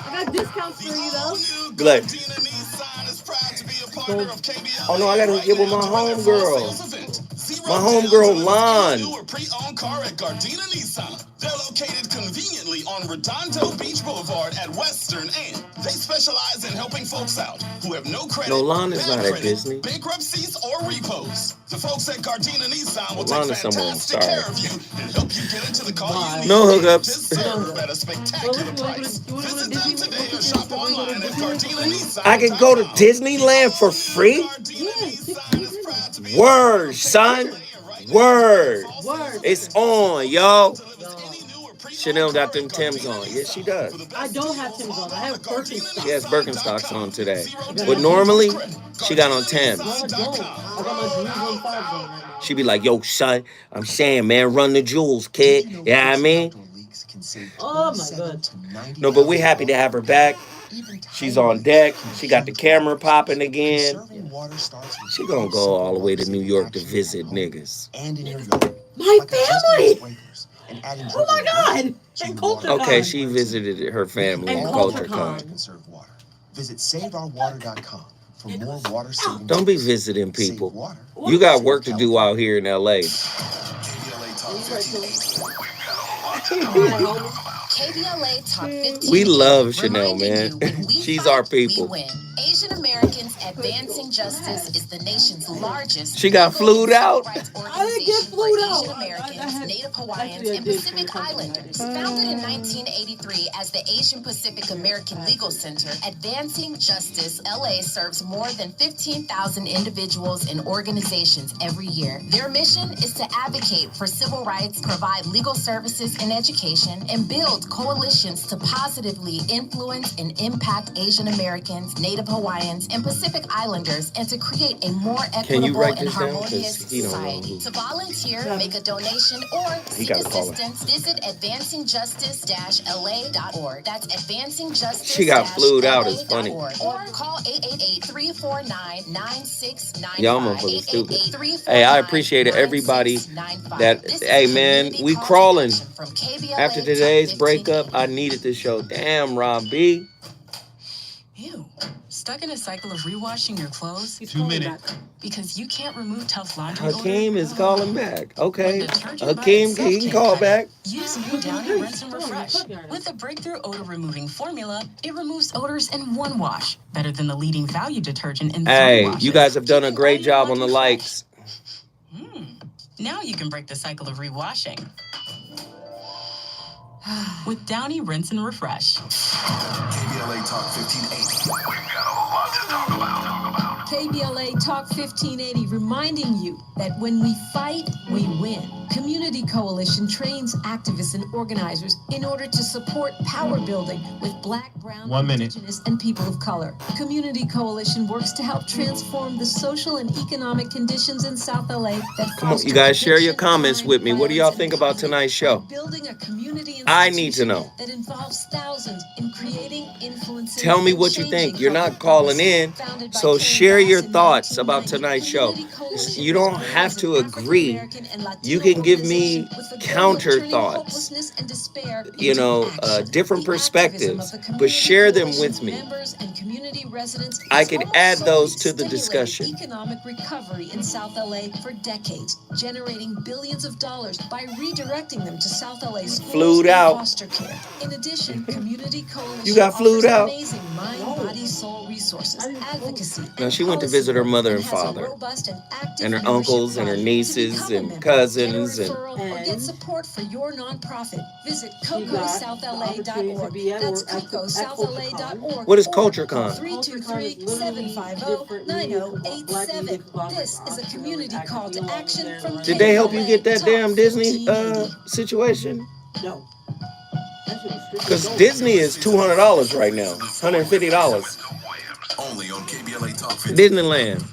I got discounts for you, though. Be like, oh no, I gotta get with my homegirl. My homegirl, Lon. Pre-owned car at Gardena Nissan. They're located conveniently on Redondo Beach Boulevard at Western, and they specialize in helping folks out who have no credit, No, Lon is not at credit, Disney. bankruptcies, or repos. The folks at Gardena Nissan will Lon take is somewhere, I'm fantastic sorry. care of you and help you get into the car you need. No hookups. Serve at a spectacular price. Visit them today or shop online at Gardena Nissan. I can go to Disneyland for free? Word, son. Word. It's on, yo. Chanel got them Timbs on. Yes, she does. I don't have Tim's on. I have Birkenstocks. She has Birkenstocks on today. But normally, she got on Timbs. No, I don't. I got my Jewels on 5 on right now. She be like, yo, son, I'm saying, man, run the jewels, kid. You know what I mean? Oh, my God. No, but we're happy to have her back. She's on deck. She got the camera popping again. She gonna go all the way to New York to visit niggas. My family! Oh, my God! And CultureCon. Okay, she visited her family in CultureCon. Visit SaveOurWater.com for more water saving. Don't be visiting people. You got work to do out here in LA. KBLA Talk 15. We love Chanel, man. She's our people. We win. Asian Americans Advancing Justice is the nation's largest. She got flued out. I didn't get flued out. Asian Americans, Native Hawaiians, and Pacific Islanders. Founded in 1983 as the Asian Pacific American Legal Center, Advancing Justice LA serves more than 15,000 individuals and organizations every year. Their mission is to advocate for civil rights, provide legal services and education, and build coalitions to positively influence and impact Asian Americans, Native Hawaiians, and Pacific Islanders, and to create a more equitable and harmonious society. To volunteer, make a donation, or seek assistance, visit advancingjustice-la.org. That's advancingjustice-la.org. She got flued out. It's funny. Or call 888-349-9695. Y'all motherfuckers stupid. Hey, I appreciate it. Everybody that, hey, man, we crawling. After today's breakup, I needed this show. Damn, Rob B. Ew. Stuck in a cycle of rewashing your clothes? 2 minutes. Because you can't remove tough laundry Hakeem is calling back. Okay. Hakeem, he can call back. Use new Downy Rinse and Refresh. With a breakthrough odor removing formula, it removes odors in one wash. Better than the leading value detergent in 3 Hey, washes. you guys have done a great job on the likes. Now you can break the cycle of rewashing. With Downy Rinse and Refresh. KBLA Talk 1580. We've got a lot to talk about. KBLA Talk 1580 reminding you that when we fight, we win. Community Coalition trains activists and organizers in order to support power building with Black, Brown, 1 minute. Indigenous, and people of color. Community Coalition works to help transform the social and economic conditions in South LA that Come on, foster you guys share your addiction, comments crime, with me. What do y'all violence, think and about poverty tonight's by show? building a community I need to institution know. that involves thousands in creating, influencing, Tell me and what you changing think. You're not public calling policy. in, Founded by so Karen share your Bass in thoughts about 1990, tonight's show. Community Coalition You was don't born have as an to agree. African-American and Latino You can give organization me with the goal of counter turning thoughts, hopelessness and despair you into know, action. different The activism perspectives, of the but Community share them Coalition's with me. members and community residents I has can almost add solely those to the stimulated discussion. economic recovery in South LA for decades, generating billions of dollars by redirecting them to South LA schools Flued and out. foster care. In addition, Community Coalition You got flued offers out? amazing mind, body, soul resources, advocacy, No, and she went to policy visit her work, mother and and has a father, robust and active and her membership uncles and her body. nieces To become a and member, cousins, get a and referral, or get support for your nonprofit. Visit She got the opportunity to cocosouthla.org. be at That's work at cocosouthla.org. what is or CultureCon? call CultureCon is literally different media, Black media 323-750-9087. conglomerate This is a entrepreneurs community acting. call to You all be action there from running. Did they help you KLA get that Talk damn Disney 1580. situation? No. That shit was strictly Because gold. Disney is $200 right now, $150. Only on KBLA Talk 15. Disneyland.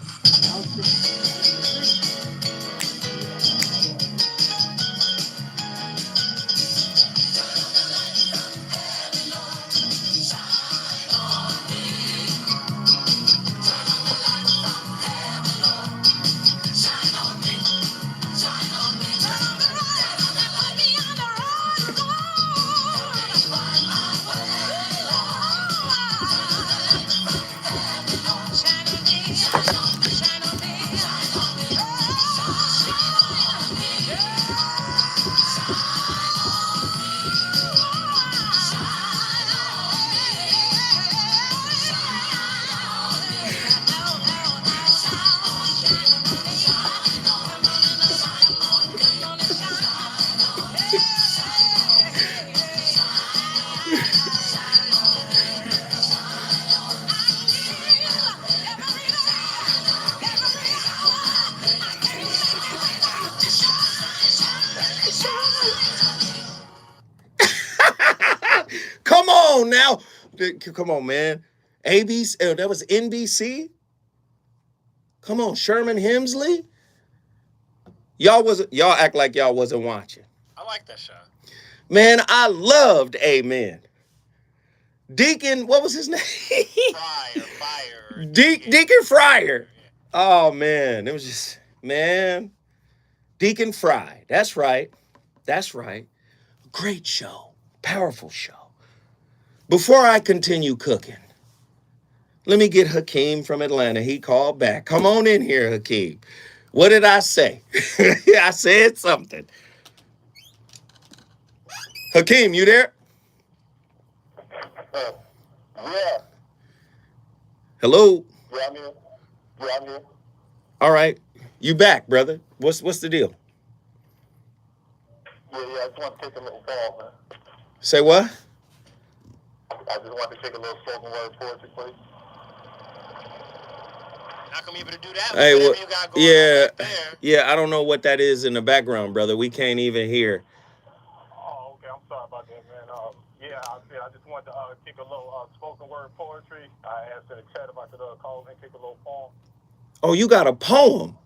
Come on now. Come on, man. ABC, that was NBC? Come on, Sherman Hemsley? Y'all act like y'all wasn't watching. I like that show. Man, I loved Amen. Deacon, what was his name? Fire. Deacon Fryer. Oh man, it was just, man. Deacon Fry. That's right. Great show. Powerful show. Before I continue cooking, let me get Hakeem from Atlanta. He called back. Come on in here, Hakeem. What did I say? I said something. Hakeem, you there? Yeah. Hello? Yeah, I'm here. All right. You back, brother. What's the deal? Yeah, I just want to take a little fall, man. Say what? I just want to take a little spoken word poetry, please. How come you able to do that? Hey, Whatever well, you got going on right there. yeah, I don't know what that is in the background, brother. We can't even hear. Oh, okay. I'm sorry about that, man. I just wanted to kick a little spoken word poetry. I asked in the chat about the call and kick a little poem. Oh, you got a poem?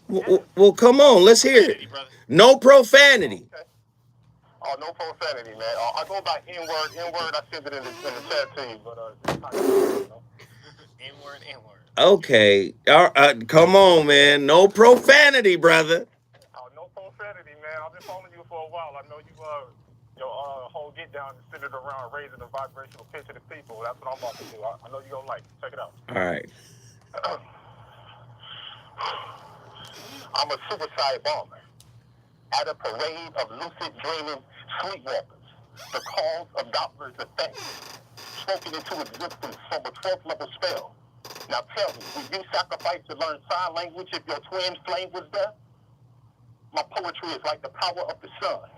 Well, come on, let's hear it. No profanity. Okay. Oh, no profanity, man. I go by N-word. I sent it in the chat to you, but N-word. Okay. Come on, man. No profanity, brother. Oh, no profanity, man. I've been following you for a while. I know you, your whole get down is centered around raising the vibrational pitch of the people. That's what I'm about to do. I know you're going to like it. Check it out. All right. I'm a suicide bomber. At a parade of lucid dreaming sleepwalkers, the cause of Doppler's effect, spoken into existence from a 12th level spell. Now tell me, would you sacrifice to learn sign language if your twin flame was there? My poetry is like the power of the sun,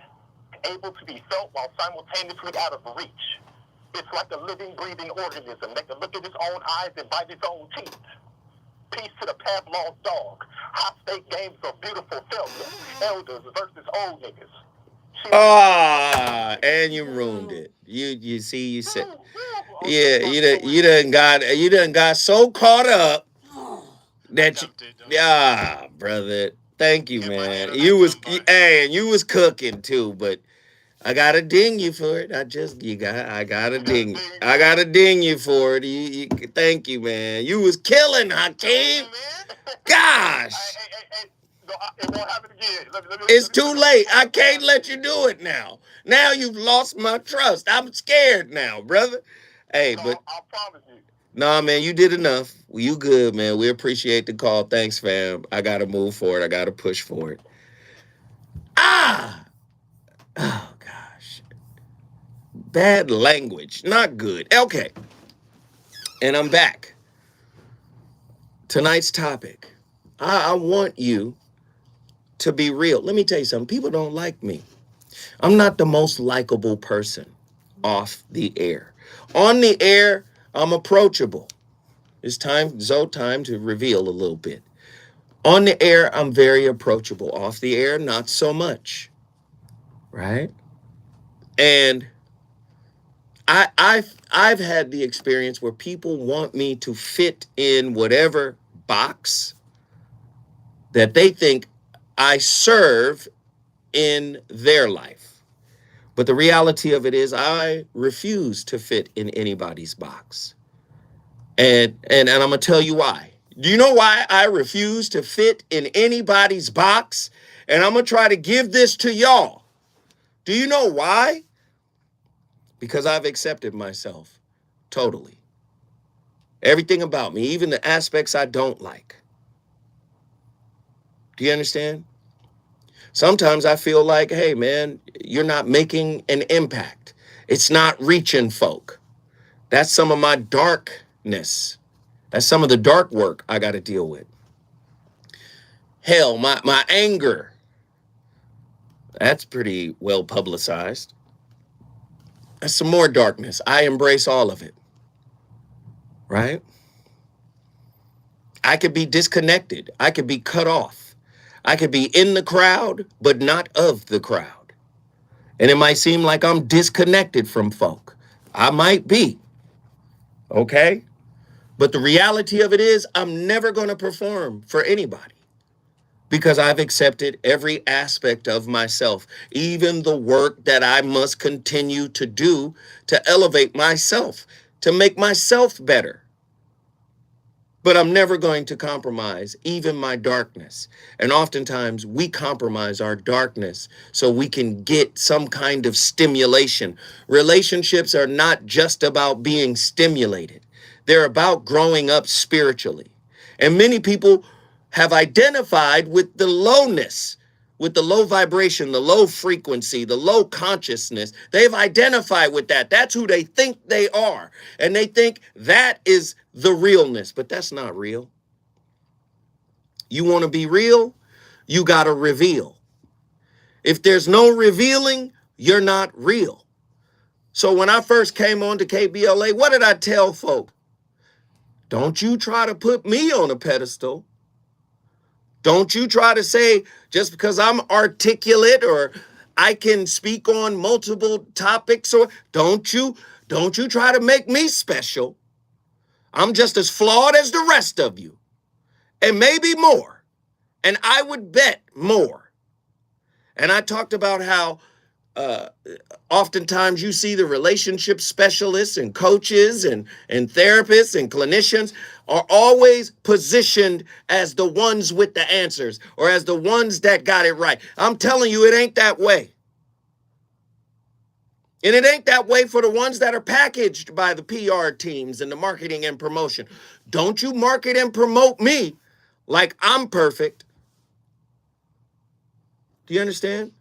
able to be felt while simultaneously out of reach. It's like a living, breathing organism that can look at its own eyes and bite its own teeth. Peace to the Pavlov dog. High stake games of beautiful filter. Elders versus old niggas. And you ruined it. You see, you said, yeah, you done got so caught up that brother. Thank you, man. You was and you was cooking too, but I gotta ding you for it. I gotta ding you for it. Thank you, man. You was killing, Hakeem. Gosh. It's too late. I can't let you do it now. Now you've lost my trust. I'm scared now, brother. Hey, but I promise you. Nah, man, you did enough. You good, man. We appreciate the call. Thanks, fam. I gotta move forward. I gotta push for it. Oh gosh. Bad language. Not good. Okay. And I'm back. Tonight's topic. I want you to be real. Let me tell you something. People don't like me. I'm not the most likable person off the air. On the air, I'm approachable. It's time to reveal a little bit. On the air, I'm very approachable. Off the air, not so much. Right? And I've had the experience where people want me to fit in whatever box that they think I serve in their life. But the reality of it is I refuse to fit in anybody's box. And I'm going to tell you why. Do you know why I refuse to fit in anybody's box? And I'm going to try to give this to y'all. Do you know why? Because I've accepted myself totally. Everything about me, even the aspects I don't like. Do you understand? Sometimes I feel like, hey, man, you're not making an impact. It's not reaching folk. That's some of my darkness. That's some of the dark work I got to deal with. Hell, my anger. That's pretty well publicized. That's some more darkness. I embrace all of it. Right? I could be disconnected. I could be cut off. I could be in the crowd, but not of the crowd. And it might seem like I'm disconnected from folk. I might be. Okay? But the reality of it is I'm never going to perform for anybody because I've accepted every aspect of myself, even the work that I must continue to do to elevate myself, to make myself better. But I'm never going to compromise even my darkness. And oftentimes we compromise our darkness so we can get some kind of stimulation. Relationships are not just about being stimulated. They're about growing up spiritually. And many people have identified with the lowness, with the low vibration, the low frequency, the low consciousness. They've identified with that. That's who they think they are. And they think that is the realness, but that's not real. You want to be real? You got to reveal. If there's no revealing, you're not real. So when I first came on to KBLA, what did I tell folk? Don't you try to put me on a pedestal. Don't you try to say just because I'm articulate or I can speak on multiple topics, or don't you try to make me special. I'm just as flawed as the rest of you, and maybe more. And I would bet more. And I talked about how oftentimes you see the relationship specialists and coaches and therapists and clinicians are always positioned as the ones with the answers or as the ones that got it right. I'm telling you, it ain't that way. And it ain't that way for the ones that are packaged by the PR teams and the marketing and promotion. Don't you market and promote me like I'm perfect. Do you understand?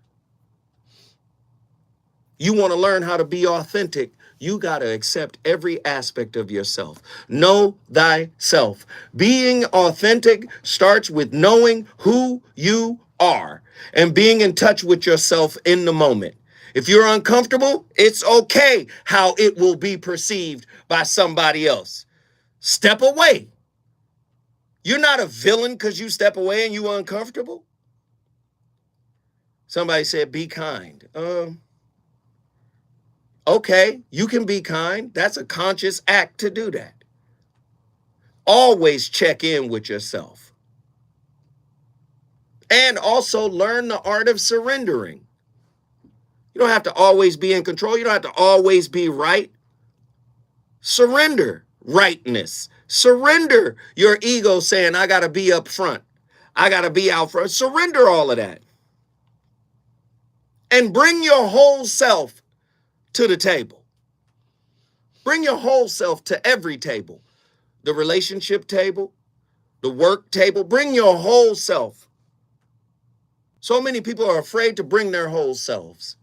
You want to learn how to be authentic, you got to accept every aspect of yourself. Know thyself. Being authentic starts with knowing who you are and being in touch with yourself in the moment. If you're uncomfortable, it's okay how it will be perceived by somebody else. Step away. You're not a villain because you step away and you uncomfortable. Somebody said, be kind. Okay, you can be kind. That's a conscious act to do that. Always check in with yourself. And also learn the art of surrendering. You don't have to always be in control. You don't have to always be right. Surrender rightness. Surrender your ego saying, I got to be up front. I got to be out front. Surrender all of that. And bring your whole self to the table. Bring your whole self to every table. The relationship table, the work table. Bring your whole self. So many people are afraid to bring their whole selves.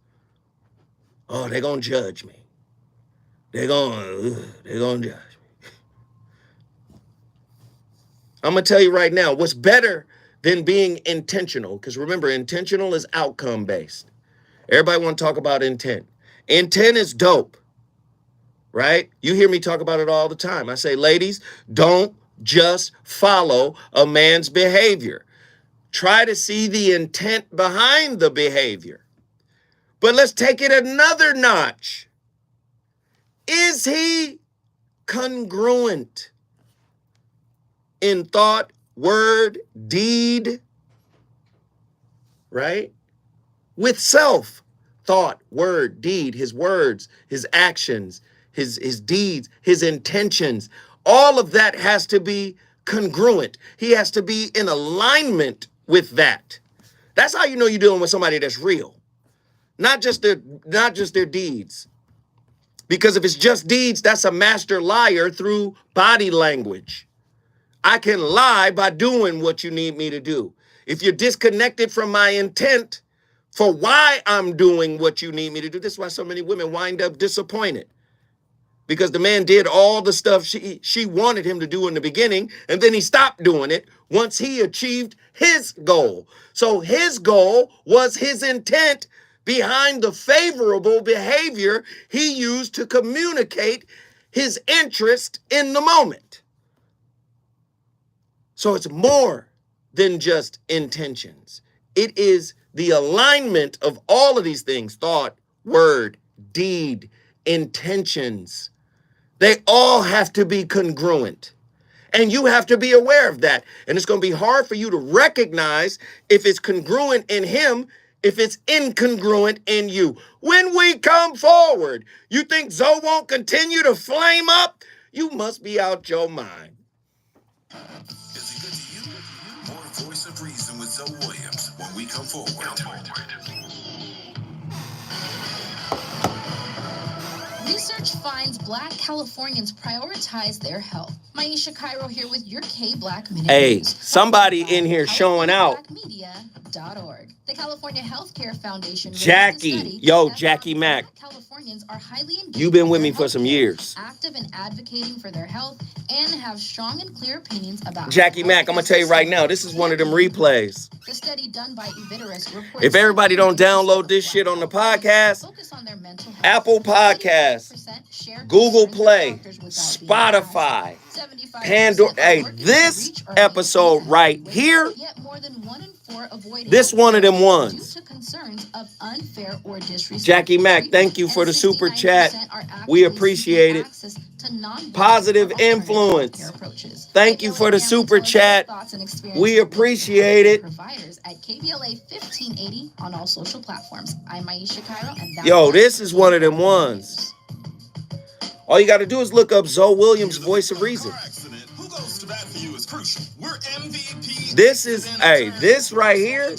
Oh, they're going to judge me. They're going to judge me. I'm going to tell you right now, what's better than being intentional? Because remember, intentional is outcome based. Everybody want to talk about intent. Intent is dope, right? You hear me talk about it all the time. I say, ladies, don't just follow a man's behavior. Try to see the intent behind the behavior. But let's take it another notch. Is he congruent in thought, word, deed, right? With self, thought, word, deed, his words, his actions, his deeds, his intentions. All of that has to be congruent. He has to be in alignment with that. That's how you know you're dealing with somebody that's real. Not just their deeds. Because if it's just deeds, that's a master liar through body language. I can lie by doing what you need me to do. If you're disconnected from my intent for why I'm doing what you need me to do, this is why so many women wind up disappointed. Because the man did all the stuff she wanted him to do in the beginning, and then he stopped doing it once he achieved his goal. So his goal was his intent behind the favorable behavior he used to communicate his interest in the moment. So it's more than just intentions. It is the alignment of all of these things: thought, word, deed, intentions. They all have to be congruent. And you have to be aware of that. And it's going to be hard for you to recognize if it's congruent in him, if it's incongruent in you. When we come forward, you think Zoe won't continue to flame up? You must be out your mind. Is it good to you? More Voice of Reason with Zoe Williams when we come forward. Research finds Black Californians prioritize their health. Maisha Cairo here with your K-Black Minute Hey, News. somebody in here showing out. CaliforniaBlackMedia.org. The California Healthcare Foundation. Jackie, yo, Jackie Mack. Californians are highly engaged. You've been with me for some years. Active in advocating for their health and have strong and clear opinions about Jackie Mack, I'm going to tell you right now, this is one of them replays. The study done by Ubiterus reports If everybody don't download this shit on the podcast, Apple Podcasts, Google Play, Spotify, Pandora. Hey, this episode right here, this one of them ones. Jackie Mack, thank you for the super chat. We appreciate it. Positive influence. Thank you for the super chat. We appreciate it. At KBLA 1580 on all social platforms. I'm Maisha Cairo, and yo, this is one of them ones. All you got to do is look up Zoe Williams' Voice of Reason. Who goes to bat for you is crucial. We're MVP. This is, hey, this right here.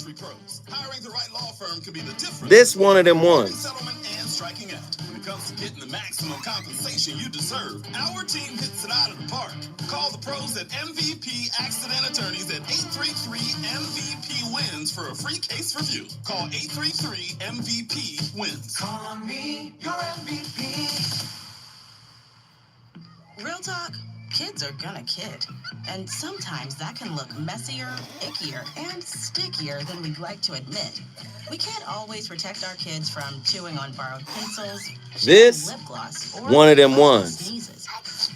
Hiring the right law firm could be the difference. This one of them ones. Settlement and striking out. When it comes to getting the maximum compensation you deserve, our team hits it out of the park. Call the pros at MVP Accident Attorneys at 833-MVP-WINS for a free case review. Call 833-MVP-WINS. Call on me, your MVP. Real talk, kids are gonna kid. And sometimes that can look messier, ickier, and stickier than we'd like to admit. We can't always protect our kids from chewing on borrowed pencils, this lip gloss, or one of them ones. Sneezes.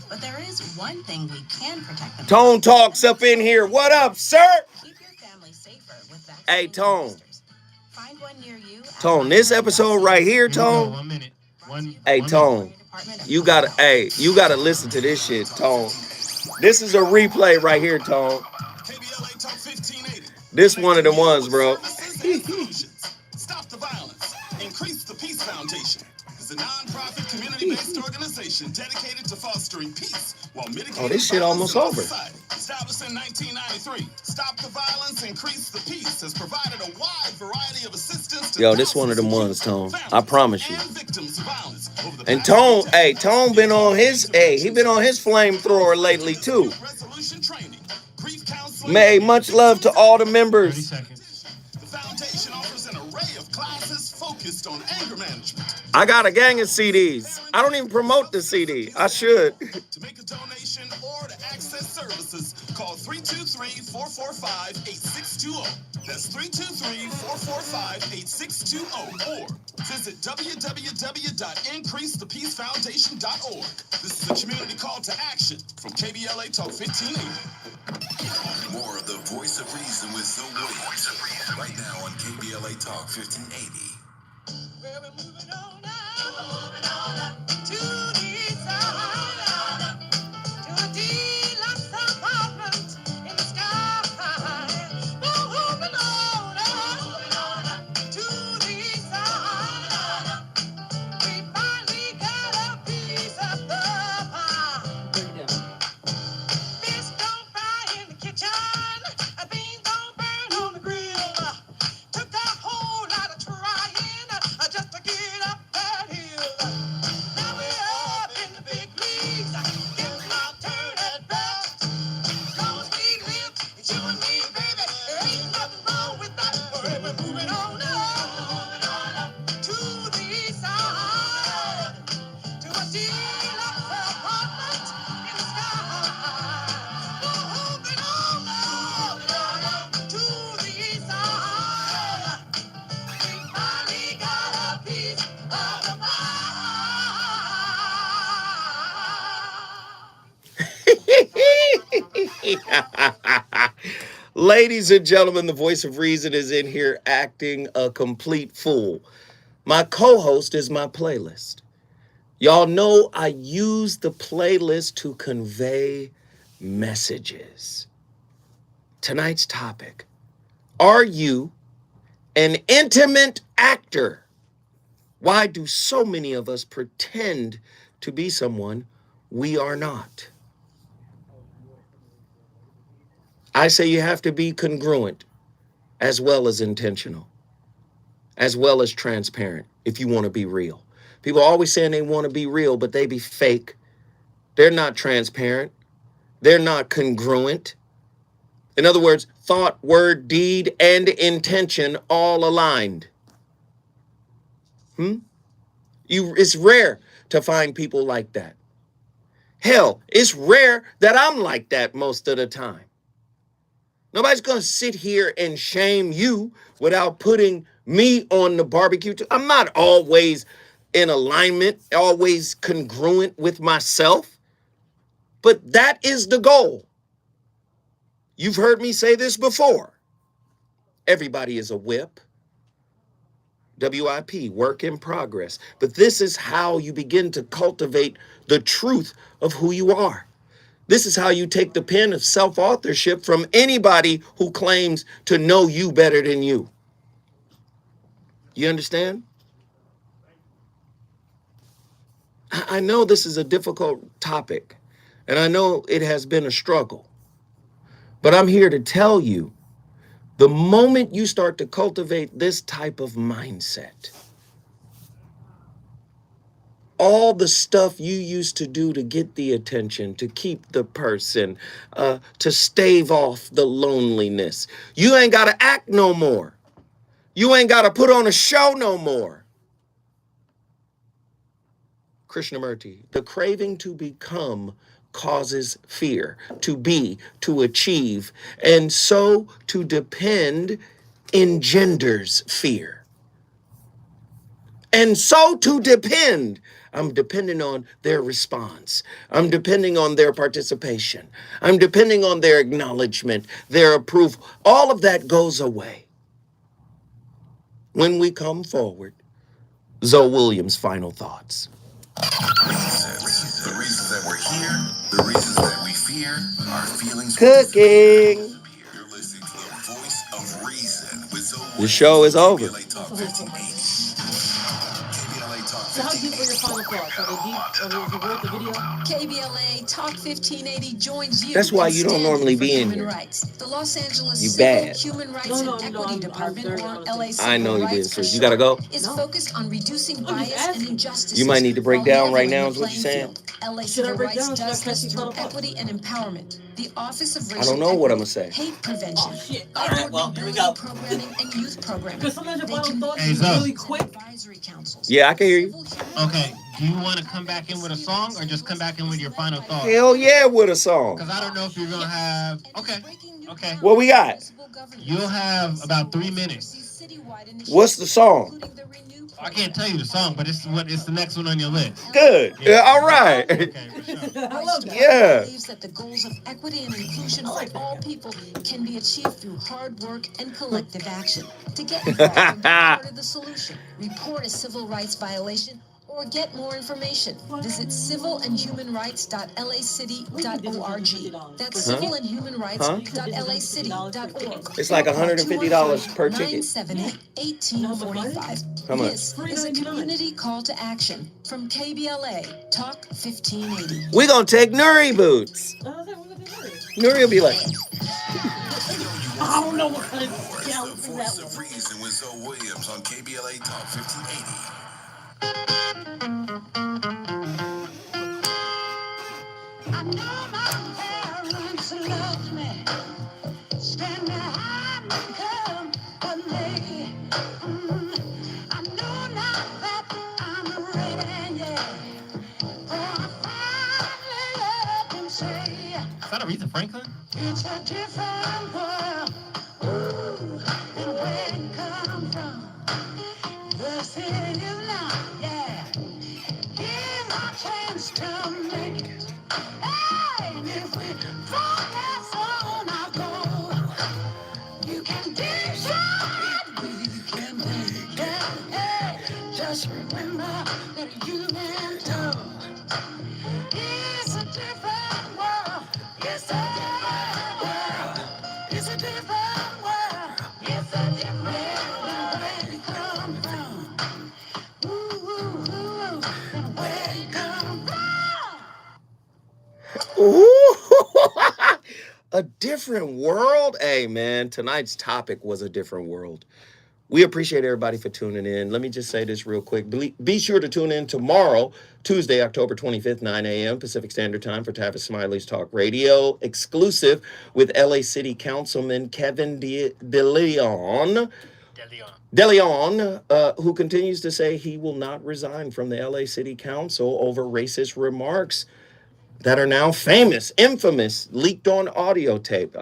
But there is one thing we can protect them. Tone Talks up in here. What up, sir? Keep your family safer with Hey, Tone. boosters. Find one near you. Tone, this episode right here, Tone. 1 minute. Hey, Tone. You gotta listen to this shit, Tone. This is a replay right here, Tone. This one of the ones, bro. Stop the violence. Increase the Peace Foundation is a non-profit community-based organization dedicated to fostering peace while mitigating this shit almost violence in over. our society. Established in 1993, Stop the Violence, Increase the Peace has provided a wide variety of assistance to Yo, this one of them ones, Tone. I promise you. And Tone, Tone been on his, he been on his flamethrower lately too. May much love to all the members. 30 seconds. The foundation offers an array of classes focused on anger management. I got a gang of CDs. I don't even promote the CD. I should. To make a donation or to access services, call 323-445-8620. That's 323-445-8620 or visit www.increasethepeacefoundation.org. This is a community call to action from KBLA Talk 1580. More of the Voice of Reason with Zoe Williams right now on KBLA Talk 1580. Well, we're moving on up to the side, to a deluxe apartment in the sky. Moving on up to the side. We finally got a piece of the pie. Fish don't fry in the kitchen, beans don't burn on the grill. Took a whole lot of trying just to get up that hill. Now we're up in the big leagues, getting our turn at bat. Long as we live, it's you and me, baby. There ain't nothing wrong with that. We're moving on up to the east side, to a deluxe apartment in the sky. Moving on up to the east side. We finally got a piece of the pie. Ladies and gentlemen, the voice of reason is in here acting a complete fool. My co-host is my playlist. Y'all know I use the playlist to convey messages. Tonight's topic: are you an intimate actor? Why do so many of us pretend to be someone we are not? I say you have to be congruent as well as intentional, as well as transparent if you want to be real. People are always saying they want to be real, but they be fake. They're not transparent. They're not congruent. In other words, thought, word, deed, and intention all aligned. It's rare to find people like that. Hell, it's rare that I'm like that most of the time. Nobody's going to sit here and shame you without putting me on the barbecue. I'm not always in alignment, always congruent with myself, but that is the goal. You've heard me say this before. Everybody is a whip. WIP, work in progress. But this is how you begin to cultivate the truth of who you are. This is how you take the pen of self-authorship from anybody who claims to know you better than you. You understand? I know this is a difficult topic, and I know it has been a struggle. But I'm here to tell you, the moment you start to cultivate this type of mindset, all the stuff you used to do to get the attention, to keep the person, to stave off the loneliness, you ain't got to act no more. You ain't got to put on a show no more. Krishnamurti, the craving to become causes fear, to be, to achieve, and so to depend engenders fear. And so to depend, I'm depending on their response. I'm depending on their participation. I'm depending on their acknowledgement, their approval. All of that goes away when we come forward. Zoe Williams' final thoughts. Reasons. The reasons that we're here, the reasons that we fear, our feelings. Cooking. You're listening to the voice of reason with Zoe The show is over. KBLA Talk 1580. KBLA Talk So how deep were your final thoughts? Are they deep? Are they worth the video? KBLA Talk 1580 joins you. That's why in you don't standing normally for be in human here. rights. The Los Angeles You Civil bad. Human Rights No, and Equity I'm Department, very or honest. LA I Civil know you're being Rights for serious. You gotta go? is focused on reducing I'm just bias and asking. injustices. You might need to break while down right leveling now, the is what you're playing saying? field. LA Should I Civil break Rights down? Should I does catch this you through final thoughts? equity and empowerment. The Office of I Racial don't know what I'm Equity, gonna say. hate prevention, Oh shit. upward Well, here we mobility go. programming, and youth programming. Because sometimes your They final can thoughts Hey, is Zoe. really quick. advisory councils. Yeah, I can hear you. Okay, do you want to come back in with a song or just come back in with your final thoughts? Hell yeah, with a song. Because I don't know if you're going to have... Okay. What we got? You'll have about 3 minutes. What's the song? I can't tell you the song, but it's the next one on your list. Good. Yeah. All right. Okay, for sure. I love that. Yeah. Believes that the goals of equity and inclusion for all people can be achieved through hard work and collective action. To get involved and be part of the solution, report a civil rights violation, or get more information, visit civilandhumanrights.lacity.org. That's civilandhumanrights.lacity.org. It's like $150 per ticket. 978-1845. How much? This is a community call to action from KBLA Talk 1580. We're gonna take Nuri boots. Nuri will be like, I don't know what kind of The galaxy that voice was. of reason with Zoe Williams on KBLA Talk 1580. I know my parents loved me, stand behind me, come with me. I know now that I'm ready, yeah, for I finally let them say Is that Aretha Franklin? it's a different world. Ooh, and where it come from, the city is now, yeah. Here's our chance to make it. Hey, if we focus on our goal, you can decide, we can make it. Hey, just remember that you and it's a different world. It's a different world. It's a different world. It's a different world. Where you come from? Ooh, ooh, ooh. And where you come from? ooh, a different world. Hey, man, tonight's topic was a different world. We appreciate everybody for tuning in. Let me just say this real quick. Be sure to tune in tomorrow, Tuesday, October 25th, 9 a.m. Pacific Standard Time for Tavis Smiley's Talk Radio, exclusive with LA City Councilman Kevin DeLeon, who continues to say he will not resign from the LA City Council over racist remarks that are now famous, infamous, leaked on audio tape.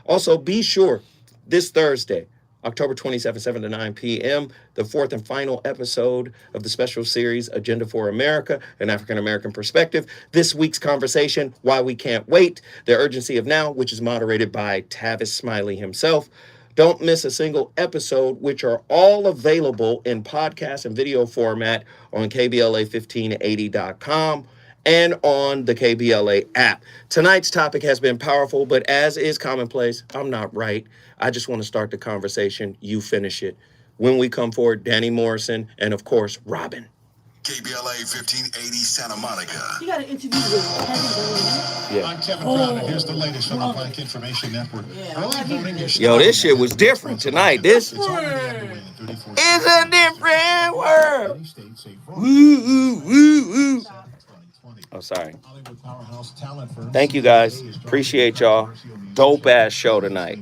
Also, be sure this Thursday, October 27th, 7 to 9 p.m., the fourth and final episode of the special series Agenda for America, an African-American perspective. This week's conversation, Why We Can't Wait, The Urgency of Now, which is moderated by Tavis Smiley himself. Don't miss a single episode, which are all available in podcast and video format on KBLA1580.com. and on the KBLA app. Tonight's topic has been powerful, but as is commonplace, I'm not right. I just want to start the conversation. You finish it. When we come forward, Danny Morrison, and of course, Robin. KBLA 1580 Santa Monica. You got an interview with Kevin. Yeah. I'm Kevin Crowder. Here's the latest from the Black Information Network. Early voting is Yo, this shit was different tonight. This is a different world. Woo, woo, woo, woo. Oh, sorry. Thank you, guys. Appreciate y'all. Dope ass show tonight.